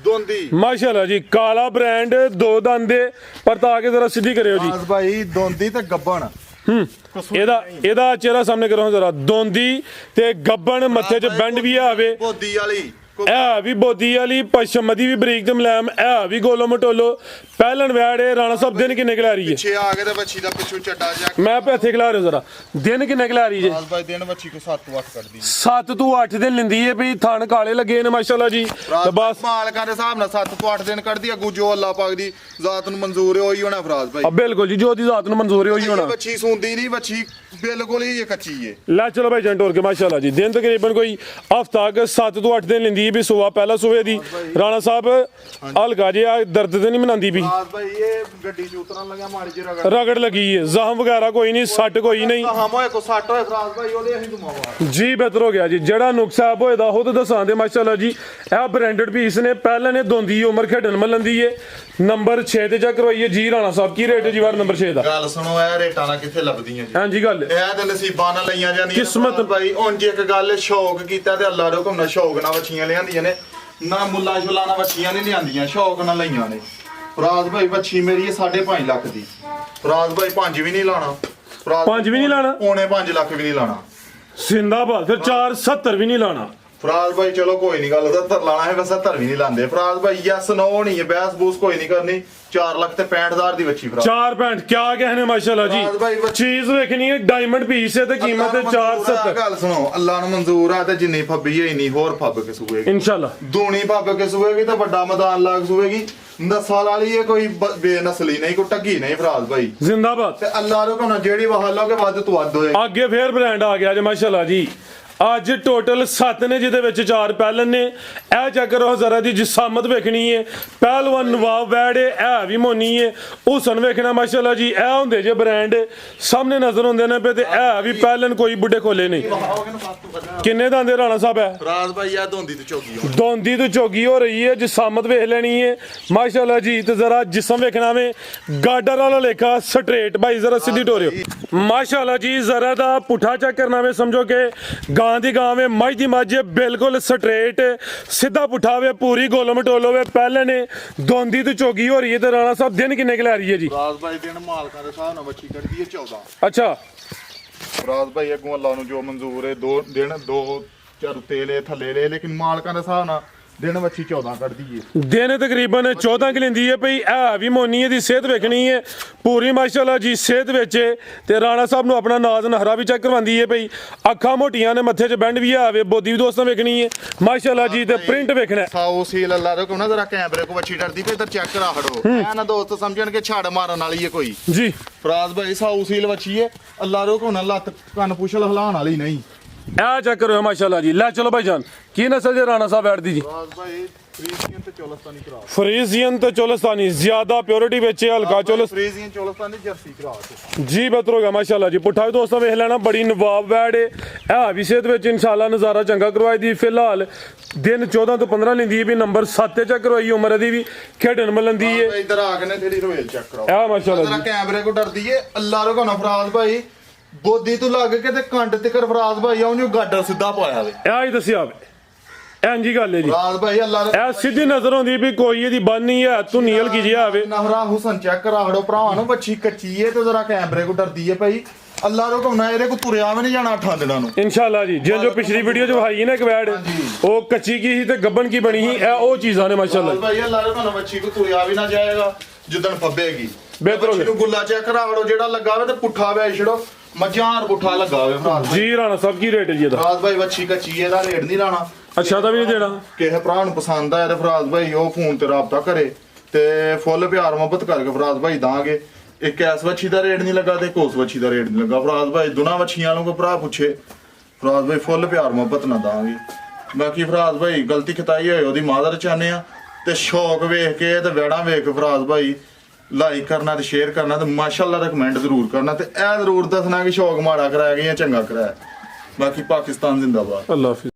ਦੋਂਦੀ ਮਾਸ਼ਾਅੱਲਾ ਜੀ ਕਾਲਾ ਬ੍ਰਾਂਡ 2 ਦੰਦ ਦੇ ਪਰਤਾ ਕੇ ਜ਼ਰਾ ਸਿੱਧੀ ਕਰਿਓ ਜੀ ਫਰਾਜ਼ ਭਾਈ ਦੋਂਦੀ ਤੇ ਗੱਬਣ ਇਹਦਾ ਚਿਹਰਾ ਸਾਹਮਣੇ ਕਰੋ ਜ਼ਰਾ ਦੋਂਦੀ ਤੇ ਗੱਬਣ ਮੱਥੇ 'ਚ ਬੈਂਡ ਵੀ ਆਵੇ ਬੋਦੀ ਵਾਲੀ ਇਹ ਵੀ ਬੋਦੀ ਵਾਲੀ ਪਸ਼ਮਦੀ ਵੀ ਬਰੀਕ ਤੇ ਮਲੈਮ ਇਹ ਵੀ ਗੋਲੋ ਮਟੋਲੋ ਪਹਿਲਣ ਵੈੜੇ ਰਾਣਾ ਸਾਹਿਬ ਦਿਨ ਕਿੰਨੇ ਖਿਲਾ ਰਹੀ ਹੈ ਪਿੱਛੇ ਆ ਕੇ ਤੇ ਬੱਚੀ ਦਾ ਪਿੱਛੋਂ ਚੱਡਾ ਜਾ ਮੈਂ ਪੈਥੇ ਖਿਲਾ ਰਿਹਾ ਜ਼ਰਾ ਦਿਨ ਕਿੰਨੇ ਖਿਲਾ ਰਹੀ ਜੇ ਫਰਾਜ਼ ਭਾਈ ਦਿਨ ਬੱਚੀ ਕੋ 7 ਤੋਂ 8 ਕੱਢਦੀ 7 ਤੋਂ 8 ਦਿਨ ਲੈਂਦੀ ਹੈ ਵੀ ਥਣ ਕਾਲੇ ਲੱਗੇ ਨੇ ਮਾਸ਼ਾਅੱਲਾ ਜੀ ਤੇ ਬਸ ਮਾਲਕਾਂ ਦੇ ਹਿਸਾਬ ਨਾਲ 7 ਤੋਂ 8 ਦਿਨ ਕੱਢਦੀ ਅੱਗੂ ਜੋ ਅੱਲਾਹ ਪਾਕ ਦੀ ਜ਼ਾਤ ਨੂੰ ਮਨਜ਼ੂਰ ਹੈ ਉਹੀ ਹੋਣਾ ਫਰਾਜ਼ ਭਾਈ ਬਿਲਕੁਲ ਜੀ ਜੋ ਦੀ ਜ਼ਾਤ ਨੂੰ ਮਨਜ਼ੂਰ ਹੈ ਉਹੀ ਹੋਣਾ ਬੱਚੀ ਸੁੰਦੀ ਨਹੀਂ ਬੱਚੀ ਬਿਲਕੁਲ ਹੀ ਕੱਚੀ ਹੈ ਲੈ ਚਲੋ ਭਾਈ ਜੰਟੋਰ ਕੇ ਮਾਸ਼ਾਅੱਲਾ ਜੀ ਦਿਨ ਤਕਰੀਬਨ ਕੋਈ ਹਫਤਾ 7 ਤੋਂ 8 ਦਿਨ ਲੈਂਦੀ ਵੀ ਸੁਬਾ ਪਹਿਲਾ ਸੂਬੇ ਦੀ ਰਾਣਾ ਸਾਹਿਬ ਹਲਕਾ ਜਿਹਾ ਦਰਦ ਤੇ ਨਹੀਂ ਮਨਾਉਂਦੀ ਵੀ ਫਰਾਜ਼ ਭਾਈ ਇਹ ਗੱਡੀ ਚ ਉਤਰਨ ਲੱਗਿਆ ਮਾੜੀ ਜਿਹੀ ਰਗੜ ਲੱਗੀ ਹੈ ਜ਼ਖਮ ਵਗੈਰਾ ਕੋਈ ਨਹੀਂ ਸੱਟ ਕੋਈ ਨਹੀਂ ਹਮ ਹੋਏ ਕੋ ਸੱਟ ਹੋਏ ਫਰਾਜ਼ ਭਾਈ ਉਹਦੇ ਅਸੀਂ ਦੁਮਾਵਾ ਜੀ ਬਿਹਤਰ ਹੋ ਗਿਆ ਜੀ ਜਿਹੜਾ ਨੁਕਸਾ ਹੋਏ ਦਾ ਉਹ ਤਾਂ ਦੱਸਾਂ ਦੇ ਮਾਸ਼ਾਅੱਲਾ ਜੀ ਇਹ ਬ੍ਰਾਂਡਡ ਪੀਸ ਨੇ ਪਹਿਲਾਂ ਨੇ ਦੋਂਦੀ ਉਮਰ ਖੇਡਣ ਮੱਲਣ ਦੀ ਏ ਨੰਬਰ 6 ਤੇ ਚੱਕ ਕਰਵਾਈਏ ਜੀ ਰਾਣਾ ਸਾਹਿਬ ਕੀ ਰੇਟ ਹੈ ਜੀ ਵਾਰ ਨੰਬਰ 6 ਦਾ ਗੱਲ ਸੁਣੋ ਇਹ ਰੇਟਾਂ ਨਾਲ ਕਿੱਥੇ ਲੱਭਦੀਆਂ ਜੀ ਹਾਂਜੀ ਗੱਲ ਇਹ ਤੇ ਨਸੀਬਾਂ ਨਾਲ ਲਈਆਂ ਜਾਂਦੀਆਂ ਕਿਸਮਤ ਭਾਈ ਉਂਝ ਇੱਕ ਗੱਲ ਸ਼ੌਕ ਕੀਤਾ ਤੇ ਅੱਲਾ ਦੇ ਹੁਕਮ ਨਾਲ ਸ਼ੌਕ ਨਾਲ ਵੱਛੀਆਂ ਲਿਆਂਦੀਆਂ ਨੇ ਨਾ ਮੁੱਲਾ ਸ਼ੁਲਾ ਨਾਲ ਵੱਛੀਆਂ ਨਹੀਂ ਲਿਆਂਦੀਆਂ ਸ਼ੌਕ ਨਾਲ ਲਈਆਂ ਨੇ ਫਰਾਜ਼ ਭਾਈ ਵੱਛੀ ਮੇਰੀ ਹੈ 5.5 ਲੱਖ ਦੀ ਫਰਾਜ਼ ਭਾਈ 5 ਵੀ ਨਹੀਂ ਲਾਣਾ ਫਰਾਜ਼ 5 ਵੀ ਨਹੀਂ ਲਾਣਾ ਪੌਣੇ 5 ਲੱਖ ਵੀ ਨਹੀਂ ਲਾਣਾ ਜ਼ਿੰਦਾਬਾਦ ਫਿਰ 470 ਵੀ ਨਹੀਂ ਲਾਣਾ ਫਰਾਜ਼ ਭਾਈ ਚਲੋ ਕੋਈ ਨਹੀਂ ਗੱਲ 70 ਲਾਣਾ ਹੈ ਬਸ 70 ਵੀ ਨਹੀਂ ਲਾਂਦੇ ਫਰਾਜ਼ ਭਾਈ ਯਸ ਨੋ ਨਹੀਂ ਹੈ ਬਹਿਸ ਬੂਸ ਕੋਈ ਨਹੀਂ ਕਰਨੀ 4 ਲੱਖ ਤੇ 65,000 ਦੀ ਵੱਛੀ ਫਰਾਜ਼ 4 ਪੈਂਟ ਕਿਆ कहने ਮਾਸ਼ਾਅੱਲਾ ਜੀ ਫਰਾਜ਼ ਭਾਈ ਚੀਜ਼ ਵੇਖਣੀ ਹੈ ਡਾਇਮੰਡ ਪੀਸ ਹੈ ਤੇ ਕੀਮਤ ਹੈ 470 ਗੱਲ ਸੁਣੋ ਅੱਲਾ ਨੂੰ ਮਨਜ਼ੂਰ ਆ ਤੇ ਜਿੰਨੀ ਫੱਬੀ ਹੈ ਇੰਨੀ ਹੋਰ ਫੱਬ ਕੇ ਸੂਏਗੀ ਇਨਸ਼ਾਅੱਲਾ ਦੂਣੀ ਫੱਬ ਕੇ ਸੂਏਗੀ ਤਾਂ ਵੱਡਾ ਮੈਦਾਨ ਲਾਗ ਸੂਏਗੀ ਨਸਲ ਵਾਲੀ ਇਹ ਕੋਈ ਬੇਨਸਲੀ ਨਹੀਂ ਕੋਈ ਟੱਗੀ ਨਹੀਂ ਫਰਾਜ਼ ਭਾਈ ਜ਼ਿੰਦਾਬਾਦ ਤੇ ਅੱਲਾ ਰੋ ਕਹਣਾ ਜਿਹੜੀ ਵਹਾਲੋਗੇ ਵੱਧ ਤੋਂ ਵੱਧ ਹੋਏ ਅੱਗੇ ਫੇਰ ਬ੍ਰਾਂਡ ਆ ਗਿਆ ਜੀ ਮਾਸ਼ਾਅੱਲਾ ਜੀ ਅੱਜ ਟੋਟਲ 7 ਨੇ ਜਿਹਦੇ ਵਿੱਚ 4 ਪਹਿਲਨ ਨੇ ਇਹ ਚੱਕਰ ਹਜ਼ਾਰਾਂ ਦੀ ਜਿਸਾਮਤ ਵੇਖਣੀ ਹੈ ਪਹਿਲਵਾਨ ਨਵਾਬ ਵੈੜੇ ਇਹ ਵੀ ਮੋਨੀ ਹੈ ਹੁਸਨ ਵੇਖਣਾ ਮਾਸ਼ਾਅੱਲਾ ਜੀ ਇਹ ਹੁੰਦੇ ਜੇ ਬ੍ਰਾਂਡ ਸਾਹਮਣੇ ਨਜ਼ਰ ਹੁੰਦੇ ਨੇ ਪਏ ਤੇ ਇਹ ਵੀ ਪਹਿਲਨ ਕੋਈ ਬੁੱਢੇ ਖੋਲੇ ਨਹੀਂ ਕਿੰਨੇ ਦੰਦੇ ਰਾਣਾ ਸਾਹਿਬ ਹੈ ਫਰਾਜ਼ ਭਾਈ ਆ ਦੋਂਦੀ ਤੇ ਚੋਗੀ ਹੋ ਦੋਂਦੀ ਤੋਂ ਝੋਗੀ ਹੋ ਰਹੀ ਹੈ ਜਿਸਾਮਤ ਵੇਖ ਲੈਣੀ ਹੈ ਮਾਸ਼ਾਅੱਲਾ ਜੀ ਤੇ ਜ਼ਰਾ ਜਿਸਮ ਵੇਖਣਾ ਵੇ ਗਾਡਰ ਵਾਲਾ ਲੇਖਾ ਸਟ੍ਰੇਟ ਭਾਈ ਜ਼ਰਾ ਸਿੱਧੀ ਟੋਰਿਓ ਮਾਸ਼ਾਅੱਲਾ ਜੀ ਜ਼ਰਾ ਦਾ ਪੁੱਠਾ ਚੈੱਕ ਕਰਨਾ ਵੇ ਸਮਝੋ ਕਿ ਗਾਂ ਦੀ ਗਾਂ ਵੇ ਮੱਝ ਦੀ ਮੱਝ ਬਿਲਕੁਲ ਸਟ੍ਰੇਟ ਸਿੱਧਾ ਪੁੱਠਾ ਵੇ ਪੂਰੀ ਗੋਲ ਮਟੋਲੋ ਵੇ ਪਹਿਲੇ ਨੇ ਦੋਂਦੀ ਤੋਂ ਝੋਗੀ ਹੋ ਰਹੀ ਹੈ ਤੇ ਰਾਣਾ ਸਾਹਿਬ ਦਿਨ ਕਿੰਨੇ ਕਿ ਲੈ ਰਹੀ ਹੈ ਜੀ ਫਰਾਜ਼ ਭਾਈ ਦਿਨ ਮਾਲਕਾਂ ਦੇ ਹਿਸਾਬ ਨਾਲ ਵੱਛੀ ਕੱਢਦੀ ਹੈ 14 ਅੱਛਾ ਫਰਾਜ਼ ਭਾਈ ਅੱਗੋਂ ਅੱਲਾ ਨੂੰ ਜੋ ਮਨਜ਼ੂਰ ਹੈ 2 ਦਿਨ 2 ਚਾਰ ਤੇਲੇ ਥੱਲੇ ਲੈ ਲੇਕਿਨ ਮਾਲਕਾਂ ਦੇ ਹਿਸਾਬ ਨਾਲ ਦਿਨ ਵੱਛੀ 14 ਕੱਢਦੀ ਏ ਦਿਨ ਤਕਰੀਬਨ 14 ਕਿ ਲੈਂਦੀ ਹੈ ਭਈ ਇਹ ਵੀ ਮੋਨੀ ਦੀ ਸਿਹਤ ਵੇਖਣੀ ਹੈ ਪੂਰੀ ਮਾਸ਼ਾਅੱਲਾ ਜੀ ਸਿਹਤ ਵਿੱਚ ਤੇ ਰਾਣਾ ਸਾਹਿਬ ਨੂੰ ਆਪਣਾ ਨਾਜ਼ ਨਹਰਾ ਵੀ ਚੈੱਕ ਕਰਵਾਉਂਦੀ ਹੈ ਭਈ ਅੱਖਾਂ ਮੋਟੀਆਂ ਨੇ ਮੱਥੇ 'ਚ ਬੈਂਡ ਵੀ ਆਵੇ ਬੋਦੀ ਵੀ ਦੋਸਤਾਂ ਵੇਖਣੀ ਹੈ ਮਾਸ਼ਾਅੱਲਾ ਜੀ ਤੇ ਪ੍ਰਿੰਟ ਵੇਖਣਾ ਸਾਊ ਸੀਲ ਅੱਲਾ ਰੋ ਕੋਨਾ ਜ਼ਰਾ ਕੈਮਰੇ ਕੋ ਵੱਛੀ ਡਰਦੀ ਪਈ ਇਧਰ ਚੈੱਕ ਕਰਾ ਹੜੋ ਐ ਨਾ ਦੋਸਤ ਸਮਝਣ ਕਿ ਛਾੜ ਮਾਰਨ ਵਾਲੀ ਹੈ ਕੋਈ ਜੀ ਫਰਾਜ਼ ਭਾਈ ਸਾਊ ਸੀਲ ਵੱਛੀ ਹੈ ਅੱਲਾ ਰੋ ਕੋਨਾ ਲੱਤ ਕੰਨ ਪੁਛਲ ਹਿਲਾਉਣ ਵਾਲੀ ਨਹੀਂ ਇਹ ਚੱਕਰ ਹੋਇਆ ਮਾਸ਼ਾਅੱਲਾ ਜੀ ਲੈ ਚਲੋ ਭਾਈ ਜਾਨ ਕੀ ਨਸਲ ਜੇ ਰਾਣਾ ਸਾਹਿਬ ਬੈਠਦੀ ਜੀ ਫਰਾਜ਼ ਭਾਈ ਫਰੀਜ਼ੀਅਨ ਤੇ ਚੋਲਸਤਾਨੀ ਕਰਾ ਫਰੀਜ਼ੀਅਨ ਤੇ ਚੋਲਸਤਾਨੀ ਜ਼ਿਆਦਾ ਪਿਓਰਿਟੀ ਵਿੱਚ ਹਲਕਾ ਚੋਲਸ ਫਰੀਜ਼ੀਅਨ ਚੋਲਸਤਾਨੀ ਜਰਸੀ ਕਰਾ ਤੇ ਜੀ ਬਿਹਤਰ ਹੋ ਗਿਆ ਮਾਸ਼ਾਅੱਲਾ ਜੀ ਪੁੱਠਾ ਵੀ ਦੋਸਤਾਂ ਵੇਖ ਲੈਣਾ ਬੜੀ ਨਵਾਬ ਵੈੜ ਇਹ ਵੀ ਸਿਹਤ ਵਿੱਚ ਇਨਸ਼ਾਅੱਲਾ ਨਜ਼ਾਰਾ ਚੰਗਾ ਕਰਵਾਈ ਦੀ ਫਿਲਹਾਲ ਦਿਨ 14 ਤੋਂ 15 ਲੈਂਦੀ ਹੈ ਵੀ ਨੰਬਰ 7 ਤੇ ਚੱਕ ਕਰਵਾਈ ਉਮਰ ਦੀ ਵੀ ਖੇਡਣ ਮਲਣ ਦੀ ਹੈ ਇਧਰ ਆ ਕੇ ਨੇ ਤੇਰੀ ਰੋਇਲ ਚੈੱਕ ਕਰਾਓ ਇਹ ਮਾਸ਼ਾਅੱਲਾ ਜਰਾ ਜੀ ਕੈਮਰੇ ਕੋ ਡਰਦੀ ਏ ਅੱਲਾ ਰੋ ਕੋਨਾ ਫਰਾਜ਼ ਭਾਈ ਬੋਦੀ ਤੋਂ ਲੱਗ ਕੇ ਤੇ ਕੰਡ ਤੇ ਕਰ ਫਰਾਜ਼ ਭਾਈ ਉਹਨੂੰ ਗਾਡਰ ਸਿੱਧਾ ਪਾਇਆ ਵੇ ਇਹ ਹੀ ਦੱਸਿਆ ਵੇ ਇੰਜੀ ਗੱਲ ਹੈ ਜੀ ਫਰਾਜ਼ ਭਾਈ ਅੱਲਾ ਇਹ ਸਿੱਧੀ ਨਜ਼ਰ ਹੁੰਦੀ ਵੀ ਕੋਈ ਇਹਦੀ ਬੰਨ ਨਹੀਂ ਹੈ ਤੂੰ ਨੀਲ ਕੀ ਜਿਹਾ ਆਵੇ ਨਹਰਾ ਹੁਸਨ ਚੈੱਕ ਕਰਾ ਹੜੋ ਭਰਾਵਾਂ ਨੂੰ ਬੱਚੀ ਕੱਚੀ ਏ ਤੇ ਜਰਾ ਕੈਮਰੇ ਕੋ ਡਰਦੀ ਏ ਭਾਈ ਅੱਲਾ ਰੋ ਕੋਨਾ ਇਹਦੇ ਕੋ ਤੁਰਿਆ ਵੀ ਨਹੀਂ ਜਾਣਾ 8 ਦਿਨਾਂ ਨੂੰ ਇਨਸ਼ਾਅੱਲਾ ਜੀ ਜੋ ਪਿਛਲੀ ਵੀਡੀਓ 'ਚ ਵਿਖਾਈ ਨਾ ਇੱਕ ਵੈੜ ਉਹ ਕੱਚੀ ਕੀ ਸੀ ਤੇ ਗੱਬਨ ਕੀ ਬਣੀ ਸੀ ਇਹ ਉਹ ਚੀਜ਼ਾਂ ਨੇ ਮਾਸ਼ਾਅੱਲਾ ਭਾਈ ਅੱਲਾ ਰੋ ਕੋਨਾ ਬੱਚੀ ਕੋ ਤੁਰਿਆ ਵੀ ਨਾ ਜਾਏਗਾ ਜਿੱਦਣ ਫੱਬੇਗੀ ਬਿਹਤਰ ਹੋ ਗਿਆ ਨੂੰ ਗੁੱਲਾ ਚੈੱਕ ਕਰਾ ਹੜੋ ਜਿਹੜਾ ਲੱਗਾ ਵੇ ਤੇ ਪੁੱਠਾ ਵੇ ਛੜੋ ਮੱਝਾਂ ਪੁੱਠਾ ਲੱਗਾ ਹੋਵੇ ਫਰਾਜ਼ ਭਾਈ ਜੀ ਰਾਣਾ ਸਾਹਿਬ ਕੀ ਰੇਟ ਹੈ ਜੀ ਇਹਦਾ ਫਰਾਜ਼ ਭਾਈ ਵੱਛੀ ਕੱਚੀ ਇਹਦਾ ਰੇਟ ਨਹੀਂ ਲਾਣਾ ਅੱਛਾ ਤਾਂ ਵੀ ਨਹੀਂ ਦੇਣਾ ਕਿਸੇ ਭਰਾ ਨੂੰ ਪਸੰਦ ਆਇਆ ਤੇ ਫਰਾਜ਼ ਭਾਈ ਉਹ ਫੋਨ ਤੇ ਰਾਬਤਾ ਕਰੇ ਤੇ ਫੁੱਲ ਪਿਆਰ ਮੁਹੱਬਤ ਕਰਕੇ ਫਰਾਜ਼ ਭਾਈ ਦਾਂਗੇ ਇੱਕ ਐਸ ਵੱਛੀ ਦਾ ਰੇਟ ਨਹੀਂ ਲੱਗਾ ਤੇ ਇੱਕ ਉਸ ਵੱਛੀ ਦਾ ਰੇਟ ਨਹੀਂ ਲੱਗਾ ਫਰਾਜ਼ ਭਾਈ ਦੋਨਾਂ ਵੱਛੀਆਂ ਨੂੰ ਕੋਈ ਭਰਾ ਪੁੱਛੇ ਫਰਾਜ਼ ਭਾਈ ਫੁੱਲ ਪਿਆਰ ਮੁਹੱਬਤ ਨਾ ਦਾਂਗੇ ਬਾਕੀ ਫਰਾਜ਼ ਭਾਈ ਗਲਤੀ ਖਤਾਈ ਹੋਏ ਉਹਦੀ ਮਾਦਰ ਚਾਹਨੇ ਆ ਤੇ ਸ਼ੌਕ ਵੇਖ ਕੇ ਤੇ ਵੈੜਾਂ ਵੇਖ ਕੇ ਫਰਾਜ਼ ਭਾਈ ਲਾਈਕ ਕਰਨਾ ਤੇ ਸ਼ੇਅਰ ਕਰਨਾ ਤੇ ਮਾਸ਼ਾਅੱਲਾ ਰეკਮੈਂਡ ਜ਼ਰੂਰ ਕਰਨਾ ਤੇ ਇਹ ਜ਼ਰੂਰ ਦੱਸਣਾ ਕਿ ਸ਼ੌਕ ਮਾੜਾ ਕਰਾਇਆ ਗਿਆ ਜਾਂ ਚੰਗਾ ਕਰਾਇਆ ਬਾਕੀ ਪਾਕਿਸਤਾਨ ਜ਼ਿੰਦਾਬਾਦ। ਅੱਲਾ ਹਾਫਿਜ਼।